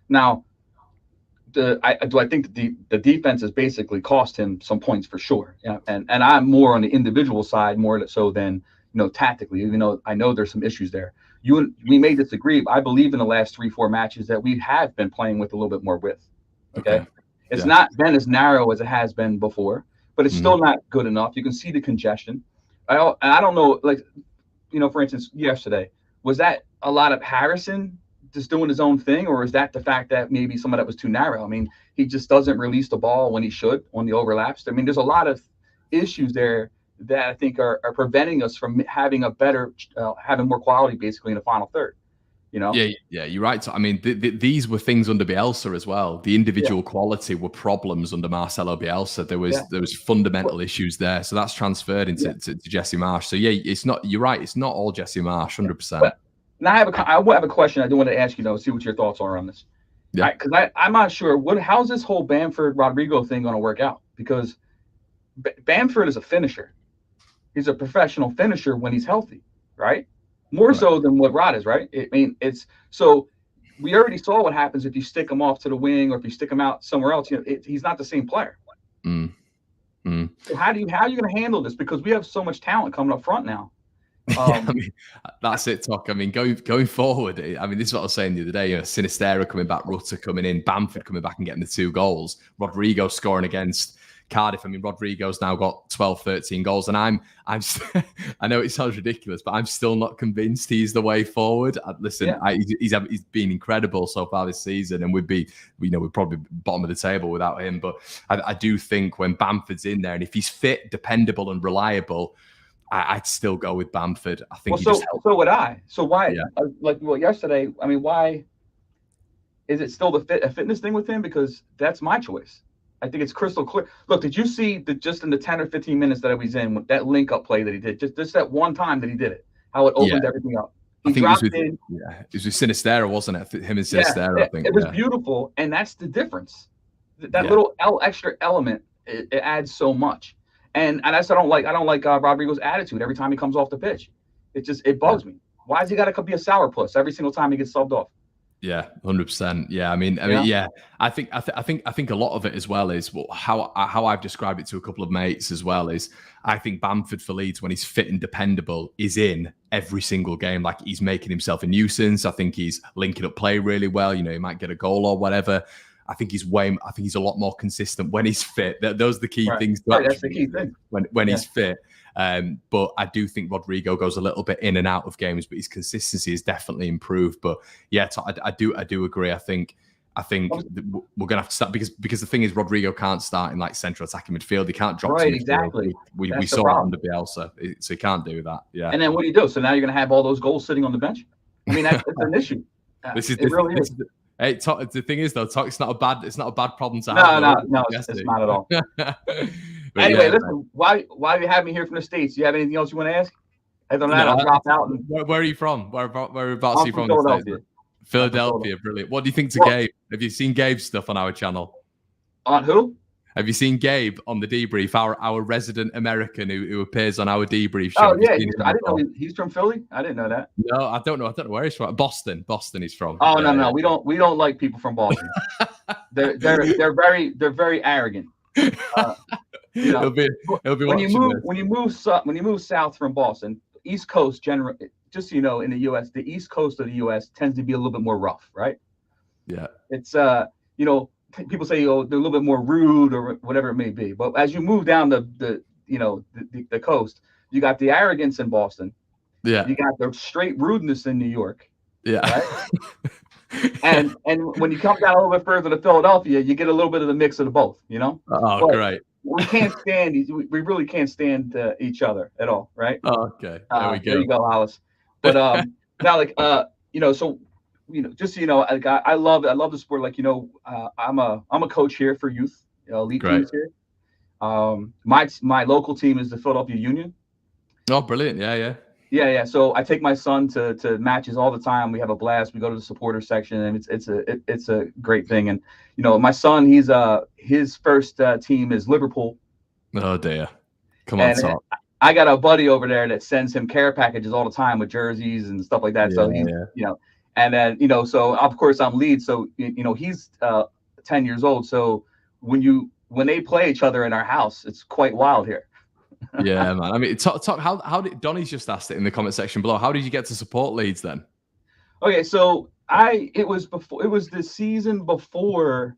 Now, I think the defense has basically cost him some points for sure. Yeah. And I'm more on the individual side more so than tactically. Even though I know there's some issues there. We may disagree. I believe in the last 3-4 matches that we have been playing with a little bit more width. Okay. It's not been as narrow as it has been before, but it's still not good enough. You can see the congestion. I don't know, for instance, yesterday, was that a lot of Harrison just doing his own thing, or is that the fact that maybe some of that was too narrow? I mean, he just doesn't release the ball when he should on the overlaps. I mean, there's a lot of issues there that I think are preventing us from having a better, having more quality basically in the final third. Yeah, you're right. So, I mean, these were things under Bielsa as well. The individual quality were problems under Marcelo Bielsa. There was fundamental issues there. So that's transferred into to Jesse Marsch. So it's not. You're right. It's not all Jesse Marsch, 100%. Now I have a question I do want to ask you, see what your thoughts are on this. Yeah. Because I'm not sure how's this whole Bamford Rodrigo thing going to work out, because Bamford is a finisher. He's a professional finisher when he's healthy, right? More so than what Rod is, right? I mean, so we already saw what happens if you stick him off to the wing or if you stick him out somewhere else. He's not the same player. So how are you going to handle this? Because we have so much talent coming up front now. I mean, that's it, Talk. I mean, going forward, I mean, this is what I was saying the other day. Sinistera coming back, Rutter coming in, Bamford coming back and getting the 2 goals, Rodrigo scoring against Cardiff, I mean, Rodrigo's now got 12, 13 goals, and I'm I know it sounds ridiculous, but I'm still not convinced he's the way forward. Listen, he's been incredible so far this season, and we'd probably bottom of the table without him. But I do think when Bamford's in there, and if he's fit, dependable, and reliable, I'd still go with Bamford. I think so would I. So why? Yeah. Yesterday, I mean, why is it still a fitness thing with him? Because that's my choice. I think it's crystal clear. Look, did you see just in the 10 or 15 minutes that I was in, with that link up play that he did, just that one time that he did it, how it opened everything up. He dropped in. Yeah, it was with Sinistera, wasn't it? Him and Sinistera, I think. It was beautiful, and that's the difference. That little extra element, it adds so much. And that's I don't like Rodrigo's attitude every time he comes off the pitch. It bugs me. Why has he got to be a sourpuss every single time he gets subbed off? Yeah, 100%. Yeah, I mean, I think a lot of it as well is how I've described it to a couple of mates as well is I think Bamford for Leeds, when he's fit and dependable, is in every single game. Like, he's making himself a nuisance. I think he's linking up play really well. You know, he might get a goal or whatever. I think he's a lot more consistent when he's fit. Those are the key things. That's the key thing. When he's fit. But I do think Rodrigo goes a little bit in and out of games, but his consistency is definitely improved. But yeah, I do agree. I think we're gonna have to start because the thing is, Rodrigo can't start in like central attacking midfield. He can't drop. Right, exactly. We saw that under Bielsa, so he can't do that. Yeah. And then what do you do? So now you're gonna have all those goals sitting on the bench. I mean, that's an issue. Really is. Hey, the thing is though, it's not a bad problem to have. No, it's not at all. Anyway, listen. Why do you have me here from the States? Do you have anything else you want to ask? Other than that, I'll drop out. Where are you from? Whereabouts are you from? Philadelphia, brilliant. What do you think to Gabe? Have you seen Gabe's stuff on our channel? On who? Have you seen Gabe on the debrief? Our resident American who appears on our debrief show. Oh yeah, I didn't know he's from Philly. I didn't know that. No, I don't know where he's from. Boston he's from. Oh no, we don't like people from Boston. they're very arrogant. He'll be when you move south from Boston, East Coast generally, just so you know, in the U.S., the East Coast of the U.S. tends to be a little bit more rough, right? Yeah. It's people say they're a little bit more rude or whatever it may be, but as you move down the coast, you got the arrogance in Boston. Yeah. You got the straight rudeness in New York. Yeah. Right? and when you come down a little bit further to Philadelphia, you get a little bit of the mix of the both, you know? Oh, but great. We can't stand we really can't stand each other at all, right? Oh, okay. There we go. There you go, Alice. But now, so just so you know, I love the sport. Like, I'm a coach here for youth, elite teams here. My local team is the Philadelphia Union. Oh, brilliant! Yeah. So I take my son to matches all the time. We have a blast. We go to the supporter section, and it's a great thing. And my son, his first team is Liverpool. Oh dear! Come on, son. I got a buddy over there that sends him care packages all the time with jerseys and stuff like that. So and then so of course I'm Leeds. So he's 10 years old. So when they play each other in our house, it's quite wild here. Yeah, man. I mean, talk. How did Donnie's just asked it in the comment section below? How did you get to support Leeds then? Okay, so it was the season before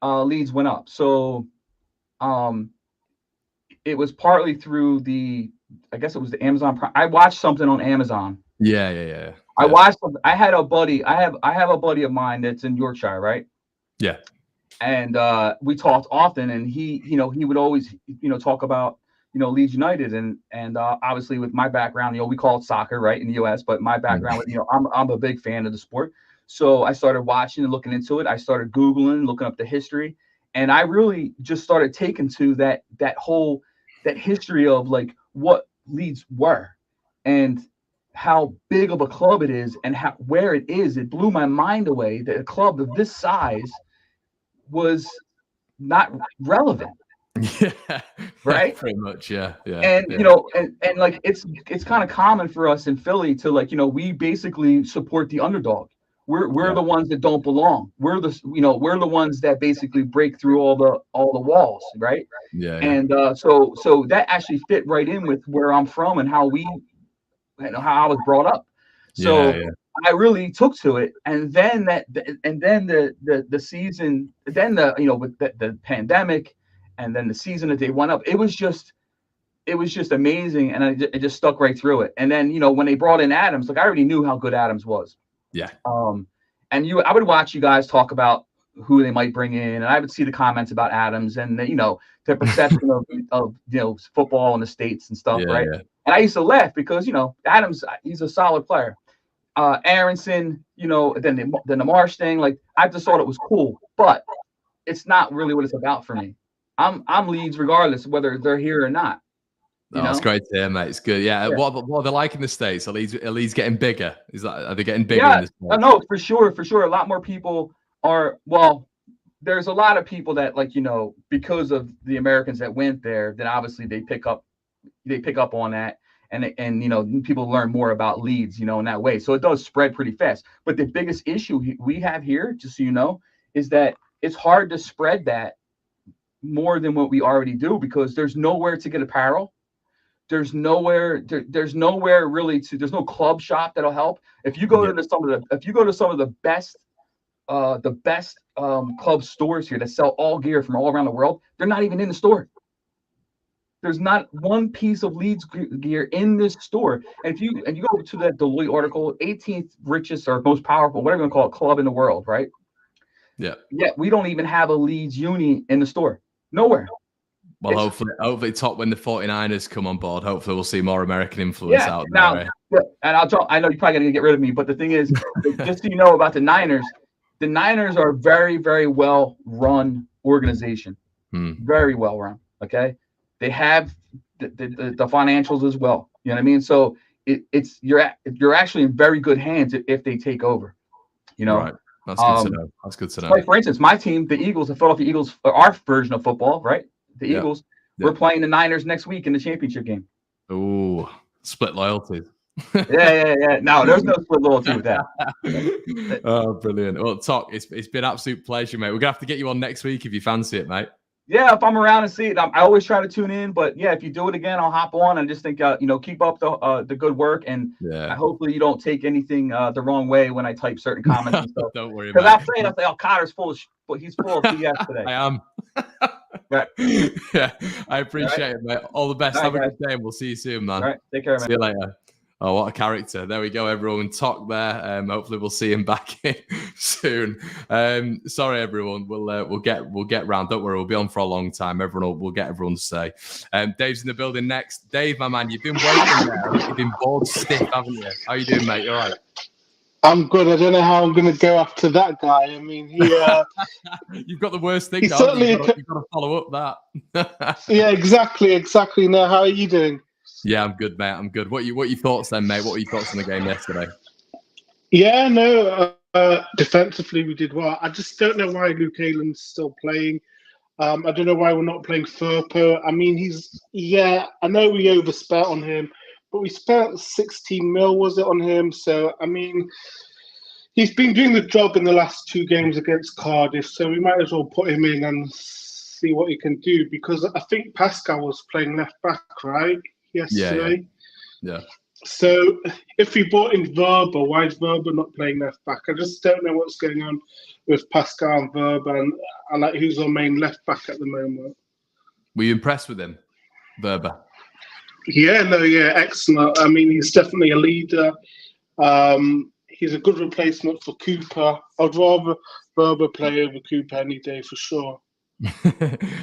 Leeds went up. So it was partly through I guess it was the Amazon Prime. I watched something on Amazon. Yeah. I watched something. I had a buddy. I have a buddy of mine that's in Yorkshire, right? Yeah. And we talked often, and he would always talk about Leeds United, and obviously with my background, we call it soccer, right, in the U.S. But my background, I'm a big fan of the sport. So I started watching and looking into it. I started Googling, looking up the history, and I really just started taking to that history of like what Leeds were and how big of a club it is and where it is. It blew my mind away that a club of this size was not relevant. Yeah, right. Pretty much, yeah. And and like it's kind of common for us in Philly to we basically support the underdog. We're the ones that don't belong. We're the ones that basically break through all the walls, right? Yeah. And so that actually fit right in with where I'm from and how how I was brought up. So I really took to it, and then the season, then with the pandemic. and then the season that they went up, it was just amazing, and it just stuck right through it. And then when they brought in Adams, like I already knew how good Adams was. Yeah. And I would watch you guys talk about who they might bring in, and I would see the comments about Adams and the perception of football in the States and stuff, right? Yeah. And I used to laugh because Adams, he's a solid player. Aronson, then the Marsh thing, like I just thought it was cool, but it's not really what it's about for me. I'm Leeds regardless of whether they're here or not. That's great to hear, mate. It's good. Yeah. What are they like in the States? Are Leeds getting bigger? Are they getting bigger in this place? No, for sure. A lot more people are. Well, there's a lot of people that because of the Americans that went there, then obviously they pick up on that, and people learn more about Leeds, in that way. So it does spread pretty fast. But the biggest issue we have here, just so you know, is that it's hard to spread that more than what we already do because there's nowhere to get apparel. There's nowhere really there's no club shop that'll help. If you go to some of the best club stores here that sell all gear from all around the world, they're not even in the store. There's not one piece of Leeds gear in this store. And if you go to that Deloitte article, 18th richest or most powerful, whatever you want to call it, club in the world, right? Yeah. Yet we don't even have a Leeds uni in the store. Nowhere. Well, hopefully, top when the 49ers come on board. Hopefully, we'll see more American influence out there. Now, and I know you're probably gonna get rid of me, but the thing is, just so you know about the Niners are a very, very well run organization. Very well run. Okay, they have the financials as well. You know what I mean? So you're actually in very good hands if they take over. Right. That's good to know. That's good to know. Like for instance, my team, the Eagles, the Philadelphia Eagles, are our version of football, right? The Eagles. We're playing the Niners next week in the championship game. Ooh, split loyalty. Yeah. No, there's no split loyalty with that. Oh, brilliant. Well, Tok, it's been an absolute pleasure, mate. We're gonna have to get you on next week if you fancy it, mate. Yeah, if I'm around and see it, I always try to tune in. But yeah, if you do it again, I'll hop on. I just think keep up the good work, and hopefully you don't take anything the wrong way when I type certain comments and stuff. Don't worry, because I'll say, "Oh, Cotter's full of but he's full of BS today." I am. Right. Yeah, I appreciate it, mate. All the best. Have a good day, and we'll see you soon, man. All right, take care, man. See you later. Oh, what a character. There we go, everyone. Tok there. Hopefully we'll see him back in soon. Sorry, everyone. We'll get round. Don't worry, we'll be on for a long time. We'll get everyone to say. Dave's in the building next. Dave, my man, you've been waiting there. You've been bored stiff, haven't you? How you doing, mate? You all right? I'm good. I don't know how I'm going to go after that guy. I mean, you've got the worst thing. You've got to follow up that. Yeah, exactly. Now, how are you doing? Yeah, I'm good, mate. I'm good. What are your thoughts then, mate? What were your thoughts on the game yesterday? Yeah, no. Defensively, we did well. I just don't know why Luke Aylin's still playing. I don't know why we're not playing Firpo. I mean, I know we overspent on him, but we spent 16 mil, was it, on him? So, I mean, he's been doing the job in the last 2 games against Cardiff, so we might as well put him in and see what he can do, because I think Pascal was playing left back, right, yesterday? Yeah. So, if we brought in Verba, why is Verba not playing left back? I just don't know what's going on with Pascal and Verba, and like who's our main left back at the moment. Were you impressed with him, Verba? Yeah, excellent. I mean, he's definitely a leader. He's a good replacement for Cooper. I'd rather Verba play over Cooper any day for sure.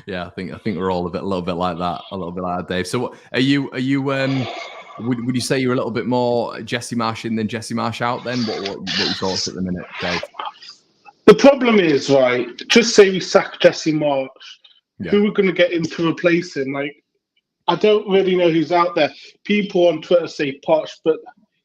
Yeah, I think we're all a little bit like that, Dave. So, what are you? Would you say you're a little bit more Jesse Marsh in than Jesse Marsh out? Then, what your thoughts at the minute, Dave? The problem is, right? Just say we sack Jesse Marsh. Yeah. Who are we going to get in to replace him? Like, I don't really know who's out there. People on Twitter say Poch, but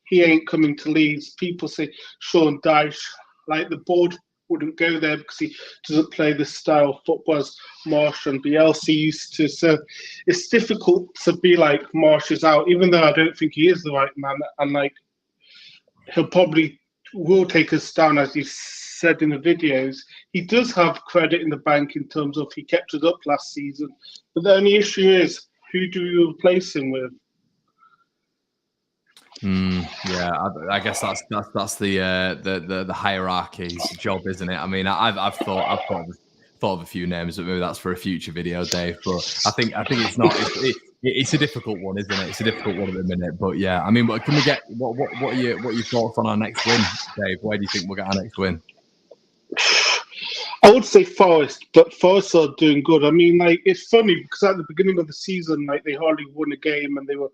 he ain't coming to Leeds. People say Sean Dyche. Like, the board wouldn't go there because he doesn't play the style of football as Marsh and Bielsa used to. So it's difficult to be like Marsh is out, even though I don't think he is the right man. And like, he'll probably will take us down, as he said in the videos. He does have credit in the bank in terms of he kept it up last season. But the only issue is, who do you replace him with? Yeah, I guess that's the hierarchy's job, isn't it? I mean, I've thought thought of a few names, but maybe that's for a future video, Dave. But I think it's not. It's a difficult one, isn't it? It's a difficult one at the minute. But yeah, I mean, can we get what are your thoughts on our next win, Dave? Where do you think we'll get our next win? I would say Forest, but Forest are doing good. I mean, like, it's funny because at the beginning of the season, like, they hardly won a game and they were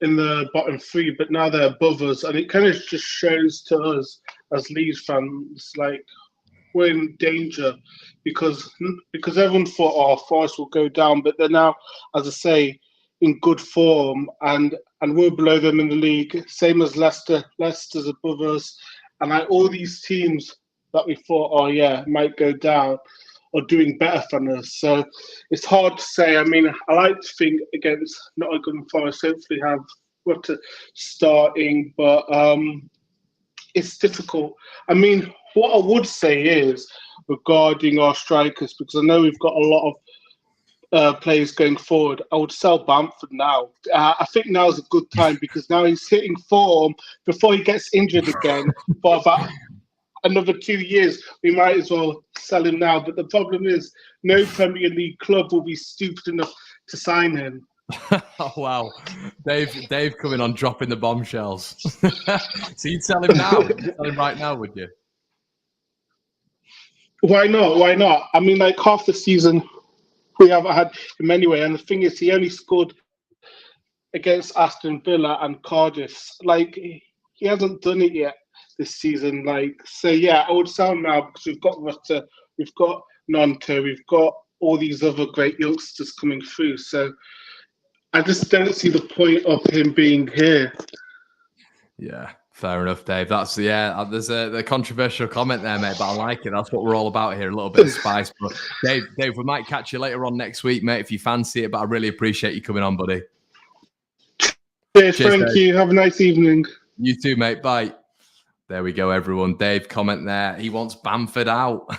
in the bottom three, but now they're above us, and it kind of just shows to us as Leeds fans, like, we're in danger because everyone thought, oh, Forest will go down, but they're now, as I say, in good form, and we're below them in the league, same as Leicester. Leicester's above us, and like all these teams that we thought, oh yeah, might go down, are doing better than us. So it's hard to say. I mean, I like to think against Nottingham Forest, hopefully have what to starting, but it's difficult. I mean, what I would say is regarding our strikers, because I know we've got a lot of players going forward, I would sell Bamford now. I think now's a good time because now he's hitting form before he gets injured again for about another 2 years. We might as well sell him now. But the problem is no Premier League club will be stupid enough to sign him. Oh, wow. Dave coming on dropping the bombshells. So you'd sell him now? You'd sell him right now, would you? Why not? Why not? I mean, like half the season we haven't had him anyway. And the thing is, he only scored against Aston Villa and Cardiff. Like, he hasn't done it yet this season. Like, so yeah, I would sell him now because we've got Rutter, we've got Nonto, we've got all these other great youngsters coming through. So I just don't see the point of him being here. Yeah, fair enough, Dave. That's there's a controversial comment there, mate, but I like it. That's what we're all about here, a little bit of spice. But Dave, we might catch you later on next week, mate, if you fancy it. But I really appreciate you coming on, buddy. Cheers, thank you. Have a nice evening. You too, mate. Bye. There we go, everyone. Dave, comment there. He wants Bamford out.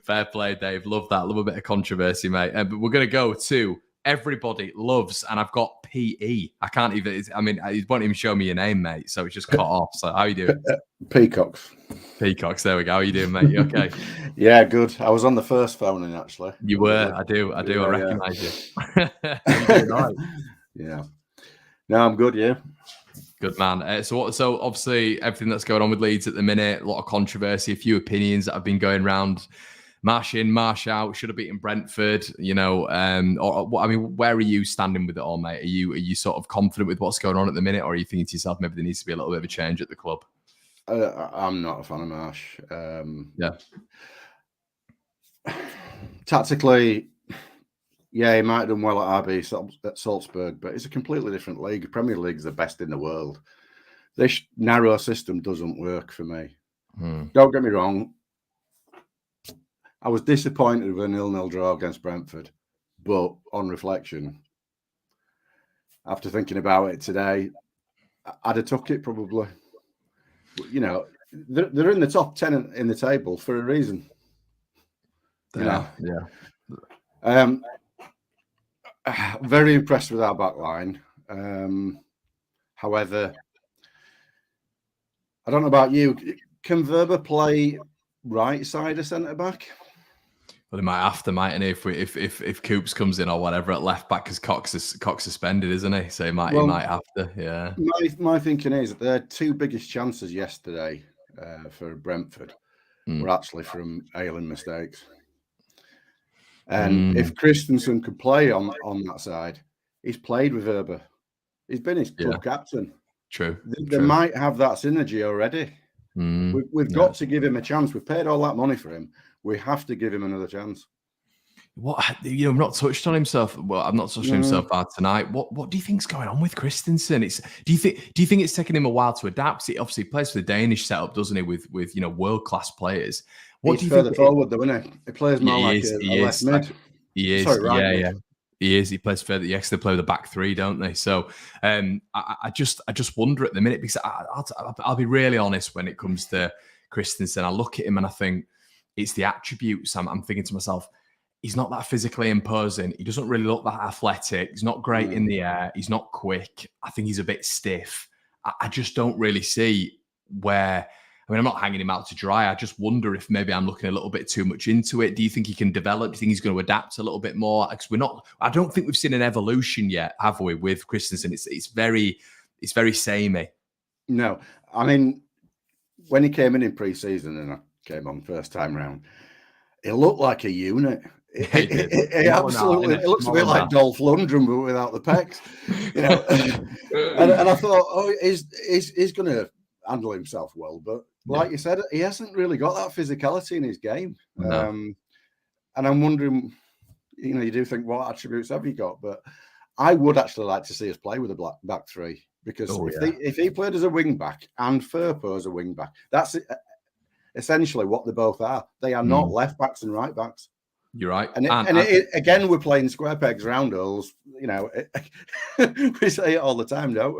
Fair play, Dave. Love that. Love a bit of controversy, mate. But we're going to go to everybody loves, and I've got PE. I can't even, I mean, you won't even show me your name, mate. So it's just cut off. So how you doing? Peacocks. Peacocks. There we go. How you doing, mate? You okay? Yeah, good. I was on the first phone in, actually. You were. I do. I recognise you. You doing right? Yeah. No, I'm good, yeah. Good, man. So obviously everything that's going on with Leeds at the minute, a lot of controversy, a few opinions that have been going around. Marsh in, Marsh out. Should have beaten Brentford, you know. I mean, where are you standing with it all, mate? Are you sort of confident with what's going on at the minute, or are you thinking to yourself maybe there needs to be a little bit of a change at the club? I'm not a fan of Marsh. Yeah. Tactically, yeah, he might have done well at RB at Salzburg, but it's a completely different league. Premier League's the best in the world. This narrow system doesn't work for me. Don't get me wrong. I was disappointed with a 0-0 draw against Brentford, but on reflection, after thinking about it today, I'd have took it probably. You know, they're in the top 10 in the table for a reason. Yeah. Very impressed with our back line. However, I don't know about you. Can Verba play right side of centre back? Well, he might have to, mightn't he? If Coops comes in or whatever at left back, because Cox suspended, isn't he? So he might have to. Yeah. My thinking is that their two biggest chances yesterday for Brentford were actually from Aiden mistakes. And if Christensen could play on that side, he's played with Verba. He's been his club captain. True. They might have that synergy already. We've got to give him a chance. We've paid all that money for him. We have to give him another chance. What, you know, I've not touched on himself. Well, I'm not touching him so far tonight. What do you think's going on with Christensen? Do you think it's taken him a while to adapt? He obviously plays for the Danish setup, doesn't he? With you know, world class players. What do you further think forward, though, isn't he? He plays more like a left mid. He is. Sorry, right, yeah. He is. He plays further. Yes, they play with the back three, don't they? So, I just wonder at the minute, because I'll be really honest when it comes to Christensen. I look at him and I think it's the attributes. I'm thinking to myself, he's not that physically imposing. He doesn't really look that athletic. He's not great in the air. He's not quick. I think he's a bit stiff. I just don't really see where. mean, I'm not hanging him out to dry. I just wonder if maybe I'm looking a little bit too much into it. Do you think he can develop? Do you think he's going to adapt a little bit more? Because I don't think we've seen an evolution yet, have we, with Christensen? It's very samey. No, I mean, when he came in pre-season and I came on first time round, it looked like a unit. It absolutely. It looks a bit like Dolph Lundgren, but without the pecs, you know. and I thought, oh, he's going to handle himself well, but like you said, he hasn't really got that physicality in his game. No. And I'm wondering, you know, you do think, what attributes have you got? But I would actually like to see us play with a back three, because if he played as a wing back and Firpo as a wing back, that's essentially what they both are. They are not left backs and right backs. You're right. And again, we're playing square pegs, round holes. You know, we say it all the time, don't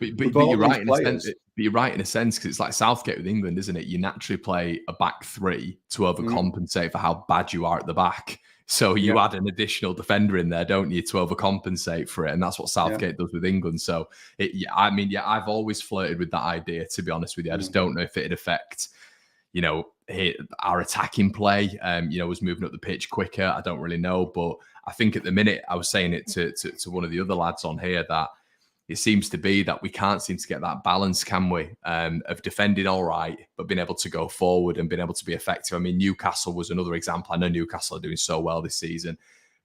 we? But you're right in a sense. But you're right in a sense, because it's like Southgate with England, isn't it? You naturally play a back three to overcompensate for how bad you are at the back. So you add an additional defender in there, don't you, to overcompensate for it? And that's what Southgate does with England. So, I've always flirted with that idea, to be honest with you. I just don't know if it'd affect, you know, our attacking play, was moving up the pitch quicker. I don't really know. But I think at the minute, I was saying it to one of the other lads on here, that it seems to be that we can't seem to get that balance, can we? Of defending all right, but being able to go forward and being able to be effective. I mean, Newcastle was another example. I know Newcastle are doing so well this season,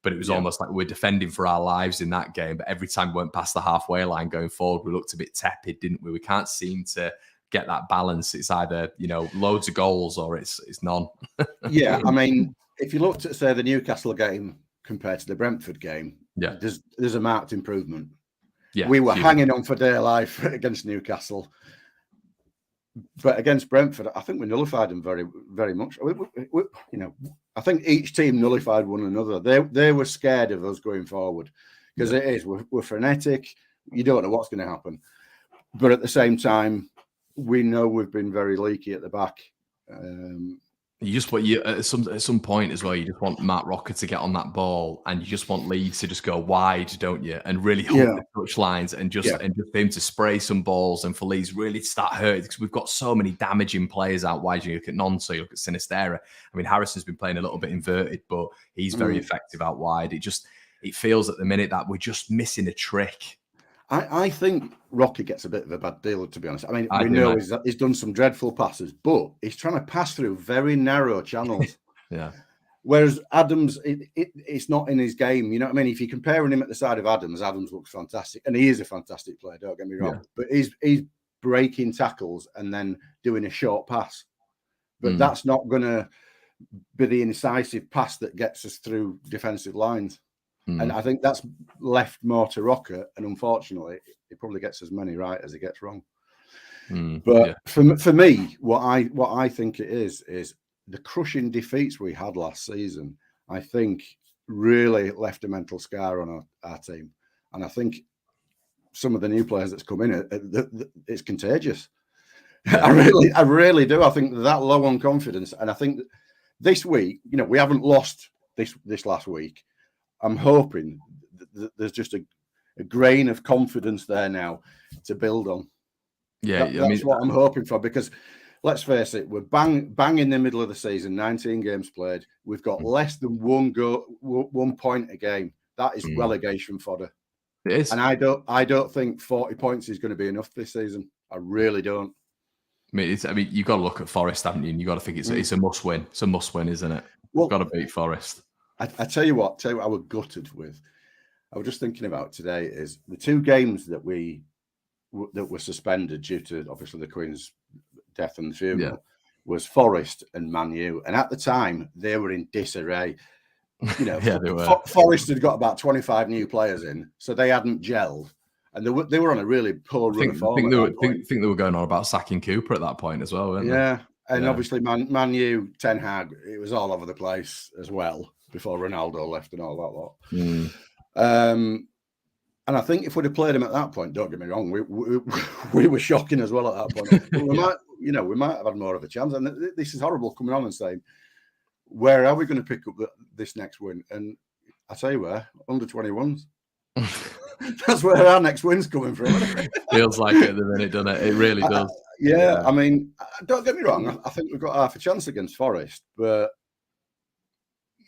but it was almost like we're defending for our lives in that game. But every time we went past the halfway line going forward, we looked a bit tepid, didn't we? We can't seem to get that balance. It's either, you know, loads of goals or it's none. Yeah, I mean, if you looked at, say, the Newcastle game compared to the Brentford game, there's a marked improvement. Yeah, we were hanging on for dear life against Newcastle, but against Brentford, I think we nullified them very, very much. I think each team nullified one another. They were scared of us going forward, because we're frenetic. You don't know what's going to happen, but at the same time, we know we've been very leaky at the back. You just want at some point as well. You just want Matt Rocker to get on that ball, and you just want Leeds to just go wide, don't you? And really hold the touch lines, and just for him to spray some balls, and for Leeds really to start hurting, because we've got so many damaging players out wide. You look at Nonso, you look at Sinistera. I mean, Harrison's been playing a little bit inverted, but he's very effective out wide. It feels at the minute that we're just missing a trick. I think Rocky gets a bit of a bad deal, to be honest. I mean, we know he's done some dreadful passes, but he's trying to pass through very narrow channels. Whereas Adams, it's not in his game. You know what I mean? If you're comparing him at the side of Adams looks fantastic. And he is a fantastic player, don't get me wrong. But he's breaking tackles and then doing a short pass. But that's not going to be the incisive pass that gets us through defensive lines. And I think that's left more to Rocker, and unfortunately, he probably gets as many right as he gets wrong. But for me, what I think it is the crushing defeats we had last season. I think really left a mental scar on our team, and I think some of the new players that's come in, it's contagious. I really do. I think that low on confidence, and I think that this week, you know, we haven't lost this last week. I'm hoping that there's just a grain of confidence there now to build on. That's what I'm hoping for, because let's face it, we're bang in the middle of the season, 19 games played. We've got less than 1 point a game. That is relegation fodder. It is. And I don't think 40 points is going to be enough this season. I really don't. I mean, you've got to look at Forest, haven't you? And you've got to think it's a must win. It's a must win, isn't it? We've got to beat Forest. I tell you what I was gutted with. I was just thinking about today is the two games that were suspended due to obviously the Queen's death and the funeral was Forest and Man U. And at the time, they were in disarray. You know, they were. Forest had got about 25 new players in, so they hadn't gelled. And they were on a really poor run of form. I think they were going on about sacking Cooper at that point as well, weren't they? Yeah. And obviously Man U, Ten Hag, it was all over the place as well before Ronaldo left and all that lot. And I think if we'd have played him at that point, don't get me wrong, we were shocking as well at that point. But we might have had more of a chance. And this is horrible coming on and saying, where are we going to pick up this next win? And I tell you where, under 21s. That's where our next win's coming from. Feels like it at the minute, doesn't it? It really does. Yeah, I mean, don't get me wrong. I think we've got half a chance against Forest, but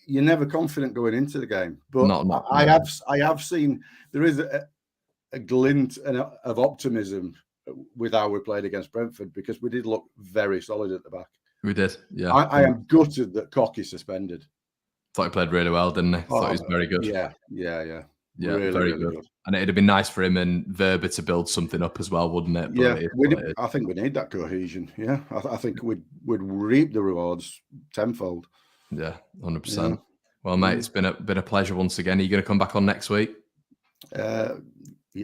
you're never confident going into the game. But I have seen there is a glint of optimism with how we played against Brentford, because we did look very solid at the back. We did, yeah. I am gutted that Cocky suspended. Thought he played really well, didn't he? Thought he was very good. Yeah. Yeah, really, very really good. And it'd have been nice for him and Verba to build something up as well, wouldn't it? But I think we need that cohesion. Yeah, I think we'd reap the rewards tenfold. Yeah, 100%. Yeah. Well, mate, it's been a pleasure once again. Are you going to come back on next week?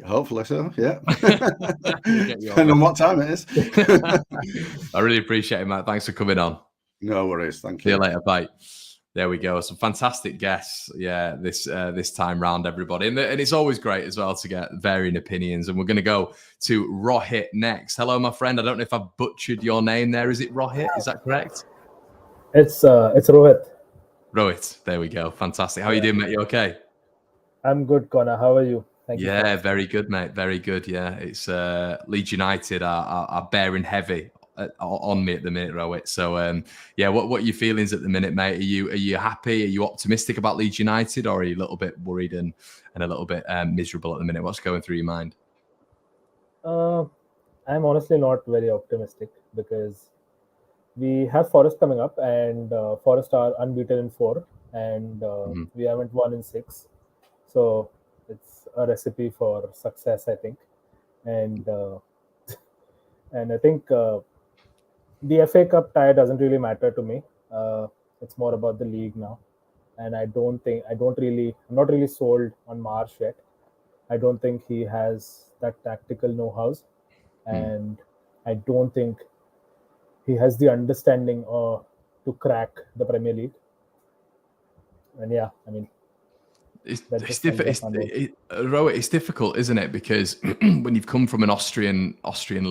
Hopefully so. Yeah. Depending on what time it is. I really appreciate it, Matt. Thanks for coming on. No worries. Thank you. See you later. Bye. There we go. Some fantastic guests, this time round, everybody. And it's always great as well to get varying opinions. And we're going to go to Rohit next. Hello, my friend. I don't know if I've butchered your name there. Is it Rohit? Is that correct? It's Rohit. Rohit. There we go. Fantastic. How are you doing, mate? You okay? I'm good, Connor. How are you? Thank you. Yeah, very good, mate. Very good. Yeah, it's Leeds United are bearing heavy on me at the minute, Rohit. So, what are your feelings at the minute, mate? Are you happy? Are you optimistic about Leeds United, or are you a little bit worried and a little bit miserable at the minute? What's going through your mind? I'm honestly not very optimistic, because we have Forest coming up, and Forest are unbeaten in 4, and we haven't won in 6. So it's a recipe for success, I think. And I think the FA Cup tie doesn't really matter to me. It's more about the league now. And I'm not really sold on Marsh yet. I don't think he has that tactical know-how. And I don't think he has the understanding to crack the Premier League. And yeah, I mean, it's difficult, isn't it? Because when you've come from an Austrian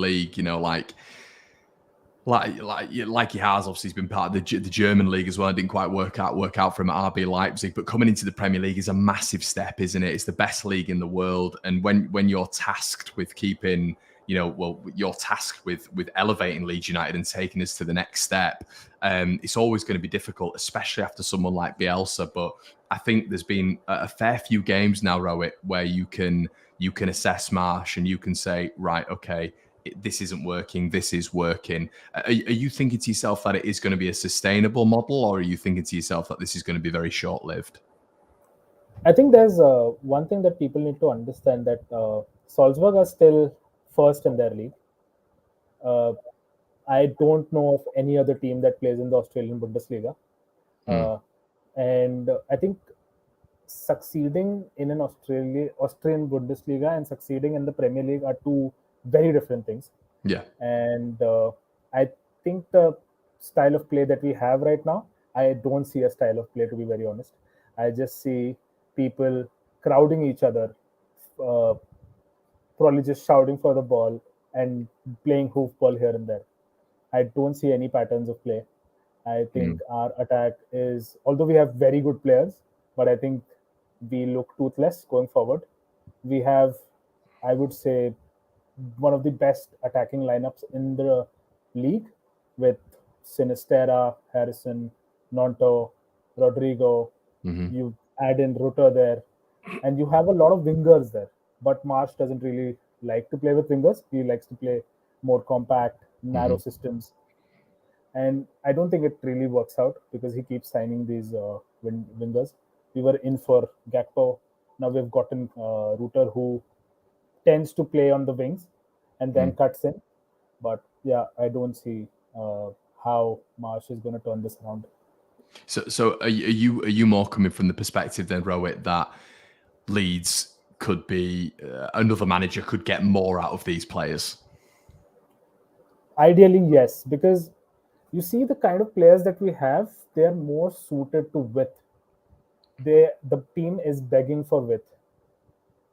league, like he has, obviously he's been part of the German league as well. It didn't quite work out for him at RB Leipzig, but coming into the Premier League is a massive step, isn't it? It's the best league in the world, and when you're tasked with keeping, you're tasked with elevating Leeds United and taking us to the next step. It's always going to be difficult, especially after someone like Bielsa. But I think there's been a fair few games now, Rohit, where you can assess Marsh and you can say, right, okay, this isn't working, this is working. Are you thinking to yourself that it is going to be a sustainable model, or are you thinking to yourself that this is going to be very short-lived? I think there's one thing that people need to understand, that Salzburg are still first in their league. I don't know of any other team that plays in the Australian Bundesliga. And I think succeeding in an Austrian Bundesliga and succeeding in the Premier League are two very different things. Yeah. And I think the style of play that we have right now, I don't see a style of play, to be very honest. I just see people crowding each other, probably just shouting for the ball and playing hoofball here and there. I don't see any patterns of play. I think our attack is, although we have very good players, but I think we look toothless going forward. We have, I would say, one of the best attacking lineups in the league, with Sinistera, Harrison, Nonto, Rodrigo. You add in Rutter there, and you have a lot of wingers there. But Marsh doesn't really like to play with wingers. He likes to play more compact, narrow systems. And I don't think it really works out, because he keeps signing these wingers. We were in for Gakpo. Now we've gotten Rutter, who tends to play on the wings and then cuts in. But yeah, I don't see how Marsh is going to turn this around. So are you more coming from the perspective then, Rohit, that Leeds could be another manager could get more out of these players? Ideally, yes, because you see the kind of players that we have, they are more suited to width. The team is begging for width.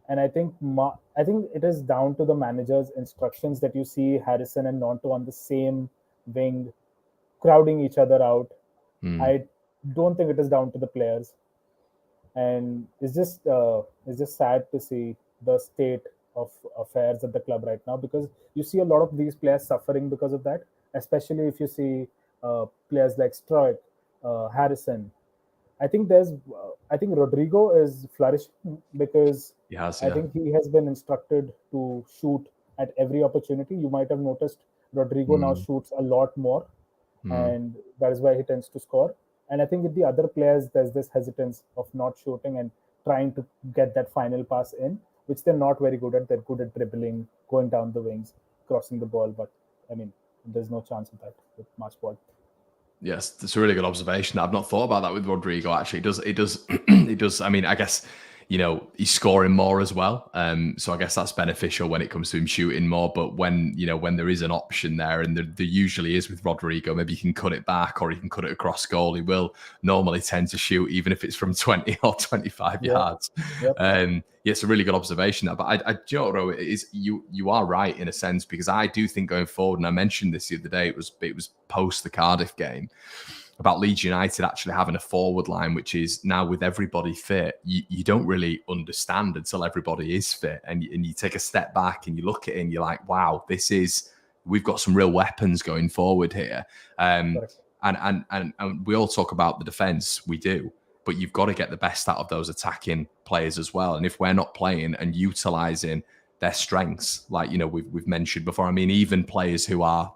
And I think it is down to the manager's instructions that you see Harrison and Nonto on the same wing, crowding each other out. I don't think it is down to the players. And it's just sad to see the state of affairs at the club right now, because you see a lot of these players suffering because of that, especially if you see players like Struijk, Harrison. I think Rodrigo is flourishing because Yes, I think he has been instructed to shoot at every opportunity. You might have noticed Rodrigo now shoots a lot more, and that is why he tends to score. And I think with the other players, there's this hesitance of not shooting and trying to get that final pass in, which they're not very good at. They're good at dribbling, going down the wings, crossing the ball, but I mean, there's no chance of that with match ball. Yes, that's a really good observation. I've not thought about that with Rodrigo. Actually, it does. I mean, I guess, you know, he's scoring more as well. So I guess that's beneficial when it comes to him shooting more. But when there is an option there, and there usually is with Rodrigo, maybe you can cut it back or you can cut it across goal. He will normally tend to shoot, even if it's from 20 or 25 yards. Yep. Yeah, it's a really good observation. But do you know what, Ro, it is, you are right in a sense, because I do think going forward, and I mentioned this the other day, it was post the Cardiff game, about Leeds United actually having a forward line, which is now with everybody fit, you don't really understand until everybody is fit. And you take a step back and you look at it and you're like, wow, we've got some real weapons going forward here. And we all talk about the defense, we do, but you've got to get the best out of those attacking players as well. And if we're not playing and utilizing their strengths, like, we've mentioned before, I mean, even players who have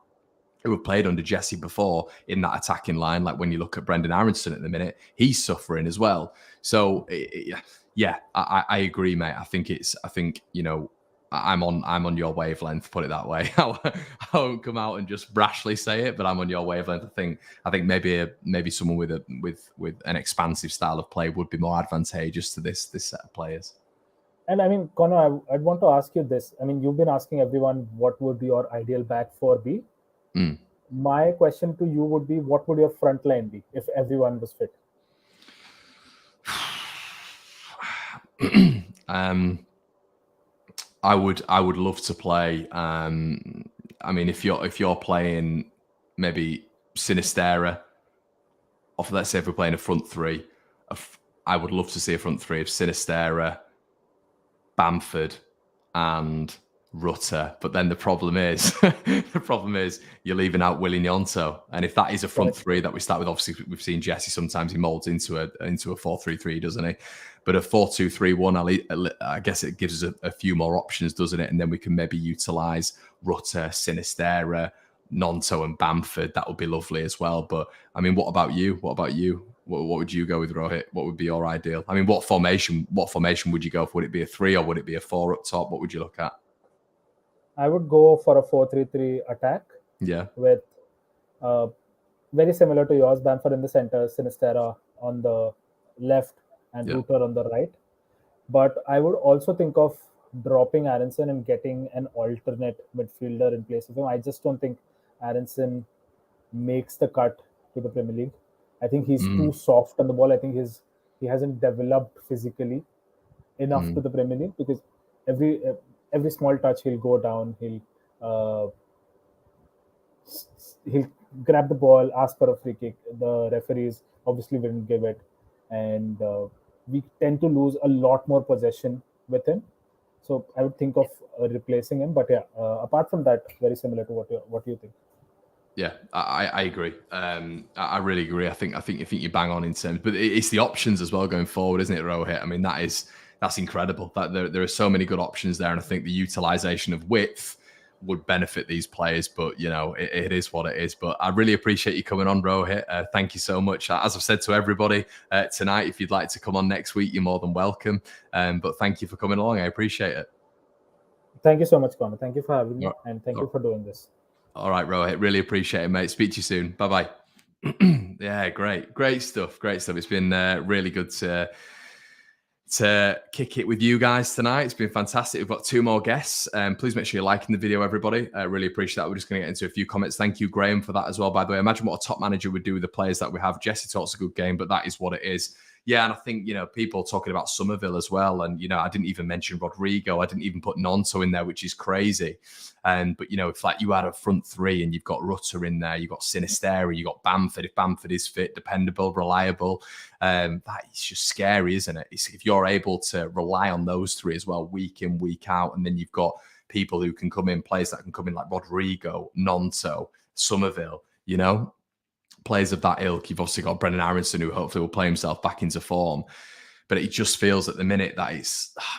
played under Jesse before in that attacking line, like when you look at Brendan Aronson at the minute, he's suffering as well. So yeah, I agree, mate. I think I'm on your wavelength, put it that way. I won't come out and just brashly say it, but I'm on your wavelength. I think maybe someone with an expansive style of play would be more advantageous to this set of players. And I mean, Connor, I'd want to ask you this. I mean, you've been asking everyone what would be your ideal back four be. My question to you would be, what would your front line be if everyone was fit? I would love to play. I mean, if you're playing maybe Sinistera, or let's say if we're playing a front three, I would love to see a front three of Sinistera, Bamford, and Rutter. But then the problem is you're leaving out Willy Gnonto. And if that is a front three that we start with, obviously we've seen Jesse sometimes he molds into a 4-3-3, doesn't he? But a 4-2-3-1, I guess it gives us a few more options, doesn't it? And then we can maybe utilize Rutter, Sinistera, Gnonto, and Bamford. That would be lovely as well. But I mean, what about you? What would you go with, Rohit? What would be your ideal? I mean, what formation would you go for? Would it be a 3 or would it be a 4 up top? What would you look at? I would go for a 4-3-3 attack. Yeah. With very similar to yours, Bamford in the center, Sinistera on the left, and Rutter on the right. But I would also think of dropping Aronson and getting an alternate midfielder in place of him. I just don't think Aronson makes the cut to the Premier League. I think he's too soft on the ball. I think he hasn't developed physically enough to the Premier League, because every small touch he'll go down, he'll grab the ball, ask for a free kick. The referees obviously wouldn't give it, and we tend to lose a lot more possession with him. So I would think of replacing him. But yeah, apart from that, very similar to what you think. Yeah, I agree. I really agree. I think you bang on in terms, but it's the options as well going forward, isn't it, Rohit? I mean, that's incredible. That there are so many good options there, and I think the utilization of width would benefit these players. But it is what it is. But I really appreciate you coming on, Rohit. Thank you so much. As I've said to everybody tonight, if you'd like to come on next week, you're more than welcome. But thank you for coming along. I appreciate it. Thank you so much, Connor. Thank you for having me, and thank you for doing this. All right, Rohit. Really appreciate it, mate. Speak to you soon. Bye-bye. Yeah, great stuff. It's been really good to kick it with you guys tonight. It's been fantastic. We've got 2 more guests. Please make sure you're liking the video, everybody. I really appreciate that. We're just going to get into a few comments. Thank you, Graham, for that as well, by the way. Imagine what a top manager would do with the players that we have. Jesse talks a good game, but that is what it is. Yeah, and I think, people talking about Somerville as well. And, I didn't even mention Rodrigo. I didn't even put Nonto in there, which is crazy. But, if like you had a front three and you've got Rutter in there, you've got Sinisteri, you've got Bamford. If Bamford is fit, dependable, reliable, that is just scary, isn't it? If you're able to rely on those three as well, week in, week out, and then you've got people who can come in, players that can come in like Rodrigo, Nonto, Somerville, players of that ilk. You've obviously got Brendan Aronson, who hopefully will play himself back into form. But it just feels at the minute that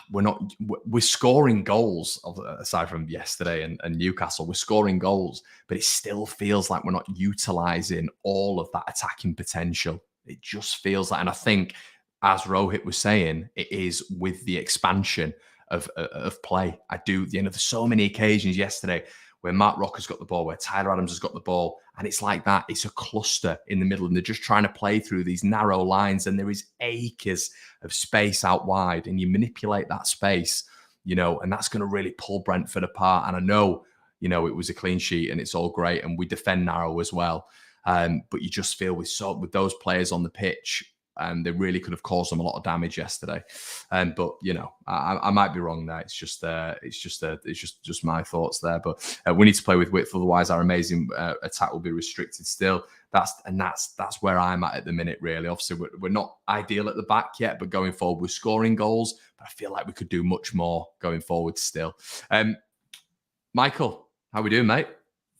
we're scoring goals, aside from yesterday and Newcastle, we're scoring goals, but it still feels like we're not utilising all of that attacking potential. It just feels like, and I think, as Rohit was saying, it is with the expansion of play. There's so many occasions yesterday where Mark Rocker's got the ball, where Tyler Adams has got the ball, and it's like that. It's a cluster in the middle, and they're just trying to play through these narrow lines, and there is acres of space out wide, and you manipulate that space, and that's going to really pull Brentford apart. And I know, it was a clean sheet, and it's all great, and we defend narrow as well. But you just feel with those players on the pitch, they really could have caused them a lot of damage yesterday. But I might be wrong there. It's just my thoughts there. But we need to play with width, otherwise our amazing attack will be restricted still. That's where I'm at the minute, really. Obviously, we're not ideal at the back yet, but going forward, we're scoring goals. But I feel like we could do much more going forward still. Michael, how we doing, mate?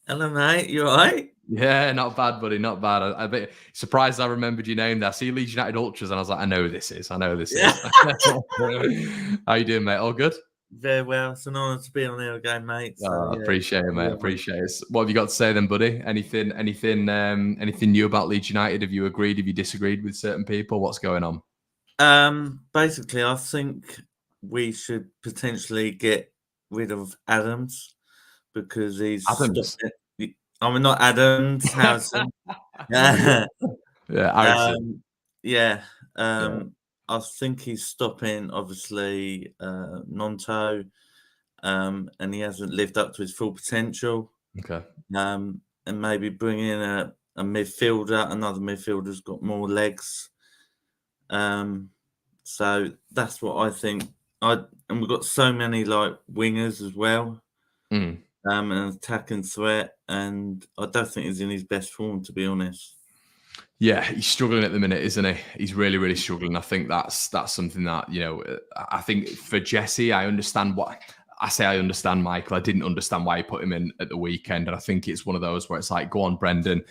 Hello, mate. You all right? Yeah, not bad, buddy. Not bad. I'm a bit surprised I remembered your name there. I see Leeds United Ultras, and I was like, I know who this is. How you doing, mate? All good? Very well. It's an honour to be on here again, mate. So, I appreciate it, mate. Appreciate it. What have you got to say then, buddy? Anything new about Leeds United? Have you agreed? Have you disagreed with certain people? What's going on? Basically, I think we should potentially get rid of Adams because he's Adams. I mean, not Adams, Harrison. Harrison. I think he's stopping, obviously, Nonto, and he hasn't lived up to his full potential. Okay. And maybe bring in a midfielder. Another midfielder's got more legs. So that's what I think. And we've got so many wingers as well. An attacking threat, and I don't think he's in his best form, to be honest. Yeah, he's struggling at the minute, isn't he? He's really, really struggling. I think that's something that, I think for Jesse, I understand what I say. I understand Michael. I didn't understand why he put him in at the weekend. And I think it's one of those where it's like, go on, Brendan,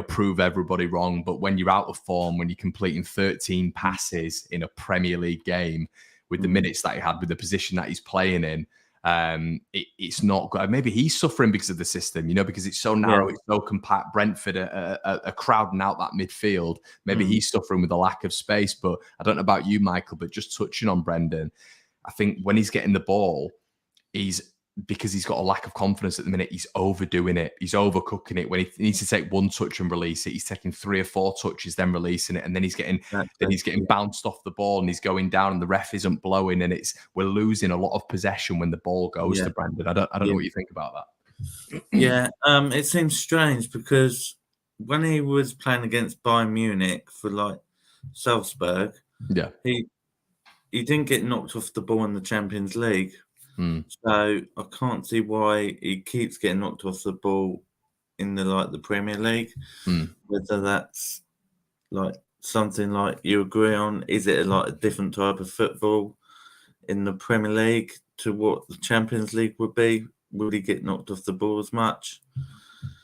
prove everybody wrong. But when you're out of form, when you're completing 13 passes in a Premier League game with the minutes that he had, with the position that he's playing in, it's not good. Maybe he's suffering because of the system, because it's so narrow, it's so compact. Brentford are crowding out that midfield. Maybe he's suffering with a lack of space. But I don't know about you, Michael, but just touching on Brendan, I think when he's getting the ball, because he's got a lack of confidence at the minute, he's overdoing it. He's overcooking it. When he needs to take one touch and release it, he's taking 3 or 4 touches, then releasing it, and then he's getting bounced off the ball, and he's going down, and the ref isn't blowing, and we're losing a lot of possession when the ball goes to Brendan. I don't know what you think about that. It seems strange because when he was playing against Bayern Munich for Salzburg, he didn't get knocked off the ball in the Champions League. So I can't see why he keeps getting knocked off the ball in the Premier League. Whether that's something you agree on, is it a different type of football in the Premier League to what the Champions League would be? Would he get knocked off the ball as much?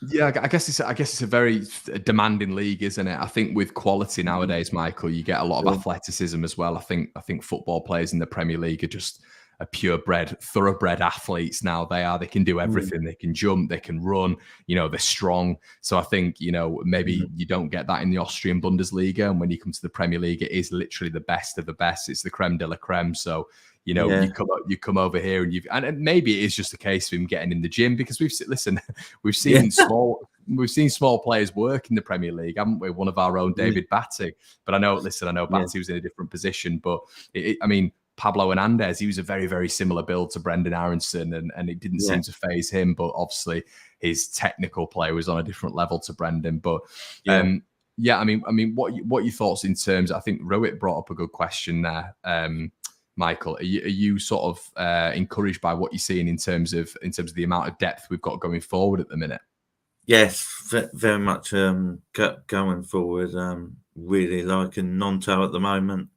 Yeah, I guess it's a very demanding league, isn't it? I think with quality nowadays, Michael, you get a lot of athleticism as well. I think football players in the Premier League are just a purebred, thoroughbred athletes now. They can do everything. They can jump, they can run, they're strong. So I think, maybe you don't get that in the Austrian Bundesliga. And when you come to the Premier League, it is literally the best of the best. It's the creme de la creme. So, you come over here and maybe it is just a case of him getting in the gym, because we've seen small players work in the Premier League, haven't we? One of our own, David Batty. But I know Batty was in a different position, but Pablo Hernandez, he was a very, very similar build to Brendan Aronson, and it didn't seem to faze him. But obviously, his technical play was on a different level to Brendan. But Yeah, I mean, what your thoughts in terms? I think Rohit brought up a good question there, Michael. Are you sort of encouraged by what you're seeing in terms of the amount of depth we've got going forward at the minute? Yes, very much going forward. Really liking Nonto at the moment.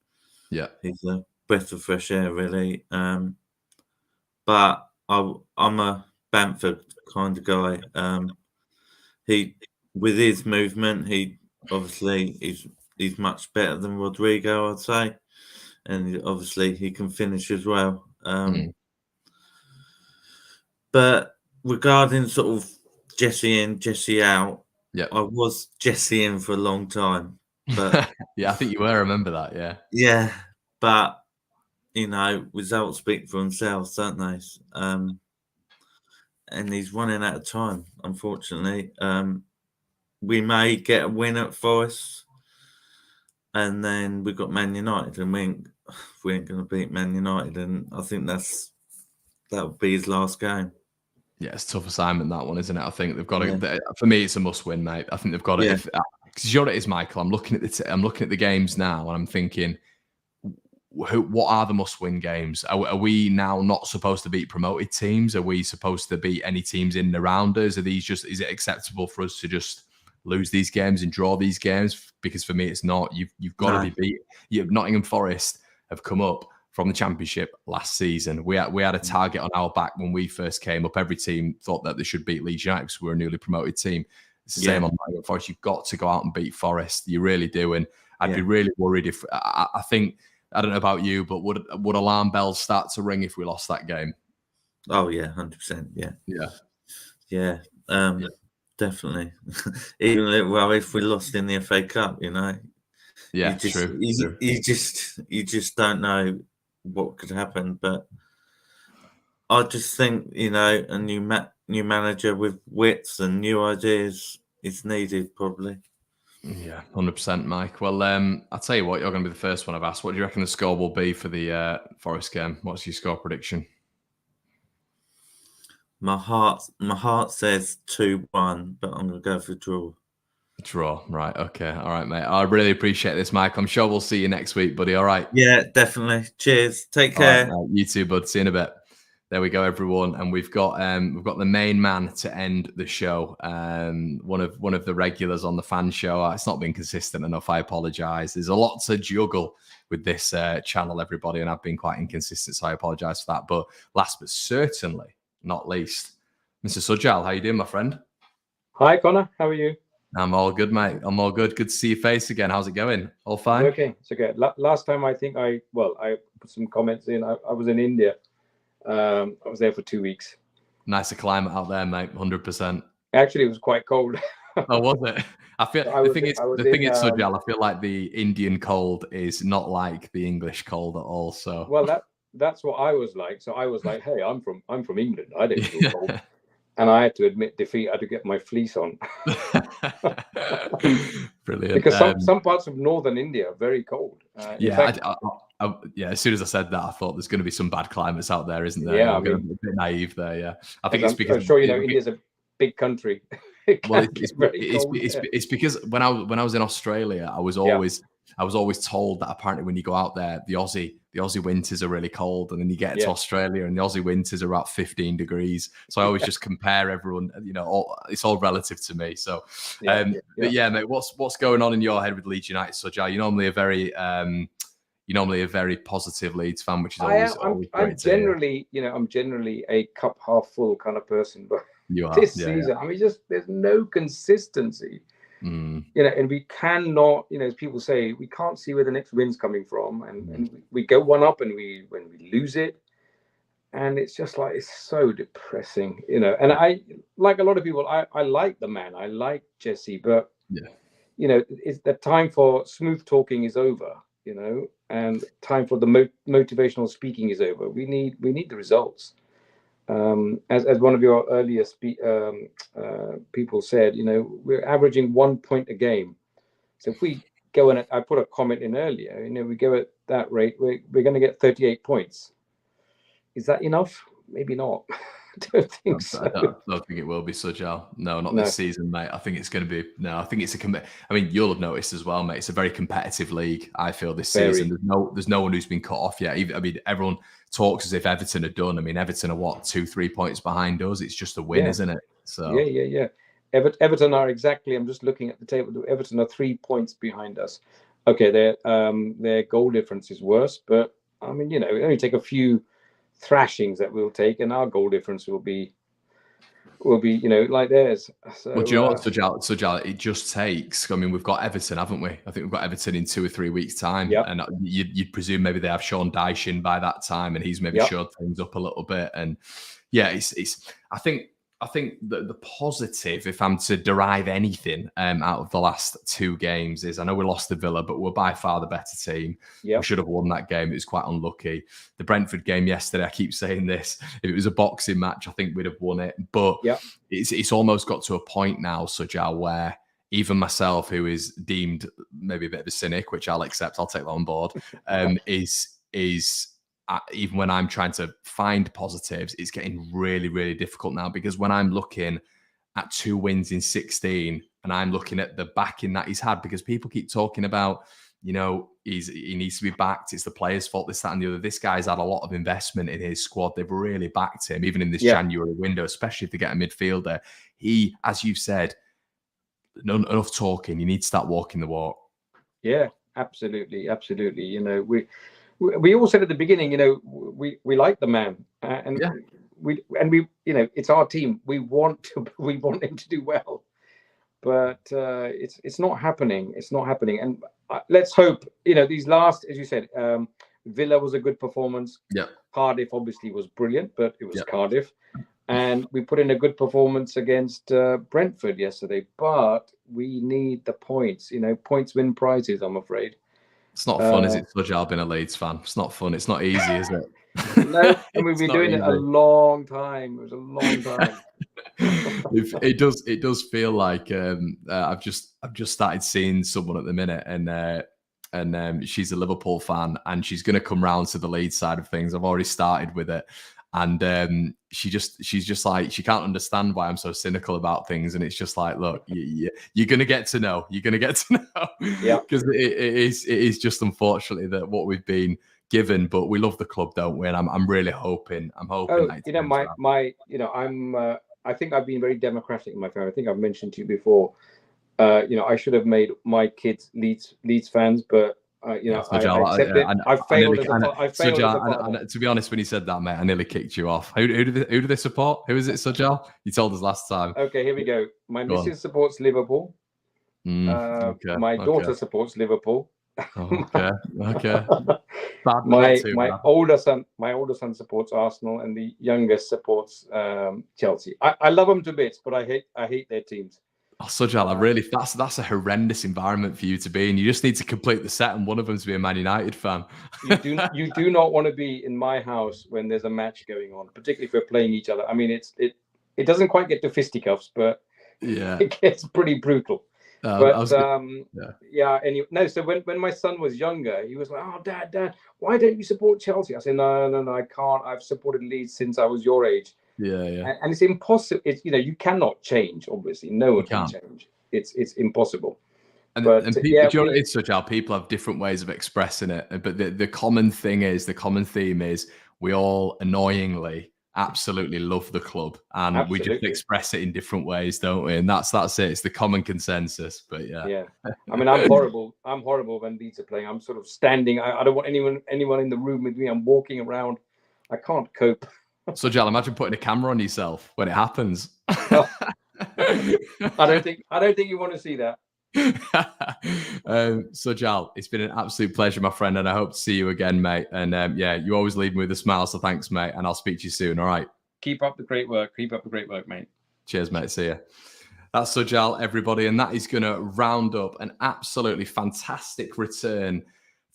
Yeah, he's a breath of fresh air, really. But I'm a Bamford kind of guy. With his movement, he's much better than Rodrigo, I'd say, and obviously he can finish as well. But regarding sort of Jesse in, Jesse out, I was Jesse in for a long time. But yeah, I think you were. I remember that. Yeah. Yeah, but results speak for themselves, don't they? And he's running out of time, unfortunately. We may get a win at Forest, and then we've got Man United, and we ain't going to beat Man United, and I think that'll be his last game. Yeah, it's a tough assignment, that one, isn't it? I think they've got to. For me, it's a must-win, mate. I think they've got to. Yeah. Because you know what it is, Michael. I'm looking at the games now, and I'm thinking, what are the must-win games? Are we now not supposed to beat promoted teams? Are we supposed to beat any teams in and around us? Is it acceptable for us to just lose these games and draw these games? Because for me, it's not. You've got to be beat. Nottingham Forest have come up from the Championship last season. We had a target on our back when we first came up. Every team thought that they should beat Leeds United because we're a newly promoted team. It's the same on Nottingham Forest. You've got to go out and beat Forest. You really do. And I'd be really worried if I think. I don't know about you, but would alarm bells start to ring if we lost that game? Oh yeah, 100%. Yeah. Definitely. Even if we lost in the FA Cup, Yeah, true. You just don't know what could happen. But I just think a new manager with wits and new ideas is needed, probably. Yeah, 100%, Mike. Well, I'll tell you what, you're going to be the first one I've asked. What do you reckon the score will be for the Forest game? What's your score prediction? My heart says 2-1, but I'm going to go for draw. Draw, right? Okay, all right, mate. I really appreciate this, Mike. I'm sure we'll see you next week, buddy. All right. Yeah, definitely. Cheers. Take care. Right, you too, bud. See you in a bit. There we go, everyone, and we've got the main man to end the show. One of the regulars on the fan show. It's not been consistent enough. I apologise. There's a lot to juggle with this channel, everybody, and I've been quite inconsistent, so I apologise for that. But last but certainly not least, Mr. Sujal, how you doing, my friend? Hi, Connor. How are you? I'm all good, mate. I'm all good. Good to see your face again. How's it going? All fine? Okay, it's okay. Last time I think I put some comments in. I was in India. I was there for 2 weeks. Nicer climate out there, mate. 100%. Actually, it was quite cold. Oh, was it? I feel the thing is, Sujal, I feel like the Indian cold is not like the English cold at all. So well, that's what I was like. So I was like, hey, I'm from England. I don't feel cold. And I had to admit defeat. I had to get my fleece on. Brilliant. Because some parts of northern India are very cold. As soon as I said that, I thought there's going to be some bad climates out there, isn't there? Yeah, I'm going to be a bit naive there. Yeah, I think it's because I'm sure India's a big country. It's because when I was in Australia, I was always told that apparently when you go out there, the Aussie winters are really cold, and then you get to Australia and the Aussie winters are about 15 degrees. So I always just compare everyone. It's all relative to me. So, but yeah, mate, what's going on in your head with Leeds United, Sujal? You're normally a very positive Leeds fan, which is always great. I'm generally a cup half full kind of person, but season, I mean, there's no consistency. And we cannot, as people say, we can't see where the next win's coming from, and we go one up, and when we lose it, and it's just like, it's so depressing, And I, like a lot of people, I like the man, I like Jesse, but it's the time for smooth talking is over, and time for the motivational speaking is over. We need the results. As one of your earlier people said, we're averaging 1 point a game. So if we go in, I put a comment in earlier, we go at that rate, we're going to get 38 points. Is that enough? Maybe not. don't think so. I don't think it will be Sujal. No, not this season, mate. I think it's going to be. No, I think it's I mean, you'll have noticed as well, mate. It's a very competitive league. I feel this season. There's no one who's been cut off yet. I mean, everyone talks as if Everton are done. I mean, Everton are what 2-3 points behind us. It's just a win, isn't it? So yeah. Everton are exactly. I'm just looking at the table. Everton are 3 points behind us. Okay, their goal difference is worse, but I mean, it only take a few thrashings that we'll take, and our goal difference will be like theirs. So, well, do you know what, Sujal, it just takes. I mean, we've got Everton, haven't we? I think we've got Everton in 2 or 3 weeks' time, and you'd presume maybe they have Sean Dyche in by that time, and he's maybe showed things up a little bit. And yeah, it's. I think the positive, if I'm to derive anything out of the last 2 games, is I know we lost to Villa, but we're by far the better team. We should have won that game. It was quite unlucky. The Brentford game yesterday, I keep saying this, if it was a boxing match, I think we'd have won it. But it's almost got to a point now, Sujal, where even myself, who is deemed maybe a bit of a cynic, which I'll accept, I'll take that on board, is even when I'm trying to find positives, it's getting really, really difficult now, because when I'm looking at 2 wins in 16 and I'm looking at the backing that he's had, because people keep talking about, he needs to be backed. It's the players' fault, this, that, and the other. This guy's had a lot of investment in his squad. They've really backed him, even in this January window, especially if they get a midfielder. He, as you said, enough talking. You need to start walking the walk. Yeah, absolutely. We all said at the beginning, we like the man, and we it's our team. We want him to do well, but it's not happening. It's not happening, and let's hope. These last, as you said, Villa was a good performance. Cardiff obviously was brilliant, but it was Cardiff, and we put in a good performance against Brentford yesterday. But we need the points. Points win prizes, I'm afraid. It's not fun, is it, Sujal, being a Leeds fan? It's not fun. It's not easy, is it? No, and we've been doing it a long time. It was a long time. It does feel like I've just started seeing someone at the minute, and she's a Liverpool fan, and she's going to come round to the Leeds side of things. I've already started with it, and she's just like, she can't understand why I'm so cynical about things, and it's just like, look, you're going to get to know. You're going to get to know, because it is just unfortunately that what we've been given, but we love the club, don't we? And I'm really hoping. I think I've been very democratic in my family. I think I've mentioned to you before. I should have made my kids Leeds fans, but I accept it. I failed as a father. To be honest, when you said that, mate, I nearly kicked you off. Who do they support? Who is it, Sujal? You told us last time. Okay, here we go. My missus supports Liverpool. My daughter supports Liverpool. Okay. My older son supports Arsenal, and the youngest supports Chelsea. I love them to bits, but I hate their teams. Oh, Sujal, that's a horrendous environment for you to be in. You just need to complete the set, and one of them to be a Man United fan. You do not want to be in my house when there's a match going on, particularly if we're playing each other. I mean, it doesn't quite get to fisticuffs, but it gets pretty brutal. So when my son was younger, he was like, "Oh, Dad, why don't you support Chelsea?" I said, "No, I can't. I've supported Leeds since I was your age." And it's impossible. It's you cannot change. Obviously, no one can change. It's impossible. Do you know what it's such how people have different ways of expressing it, but the common theme is we all annoyingly absolutely love the club, and we just express it in different ways, don't we? And that's it. It's the common consensus. But I mean, I'm horrible. I'm horrible when Leeds are playing. I'm sort of standing. I don't want anyone in the room with me. I'm walking around. I can't cope. So, Jal, imagine putting a camera on yourself when it happens. I don't think you want to see that. So, Jal, it's been an absolute pleasure, my friend, and I hope to see you again, mate. And you always leave me with a smile, so thanks, mate. And I'll speak to you soon. All right. Keep up the great work, mate. Cheers, mate. See you. That's Sujal, everybody, and that is going to round up an absolutely fantastic return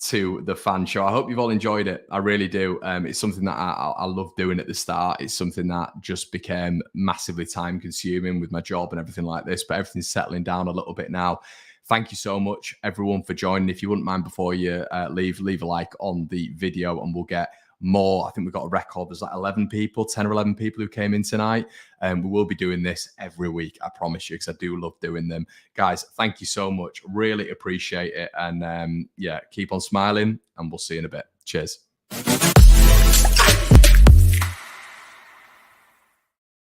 to the fan show. I hope you've all enjoyed it. I really do. It's something that I love doing at the start. It's something that just became massively time consuming with my job and everything like this, but everything's settling down a little bit now. Thank you so much, everyone, for joining. If you wouldn't mind, before you leave a like on the video, and we'll get more. I think we've got a record. There's like 11 people, 10 or 11 people who came in tonight. And we will be doing this every week, I promise you, because I do love doing them. Guys, thank you so much. Really appreciate it. And yeah, keep on smiling, and we'll see you in a bit. Cheers.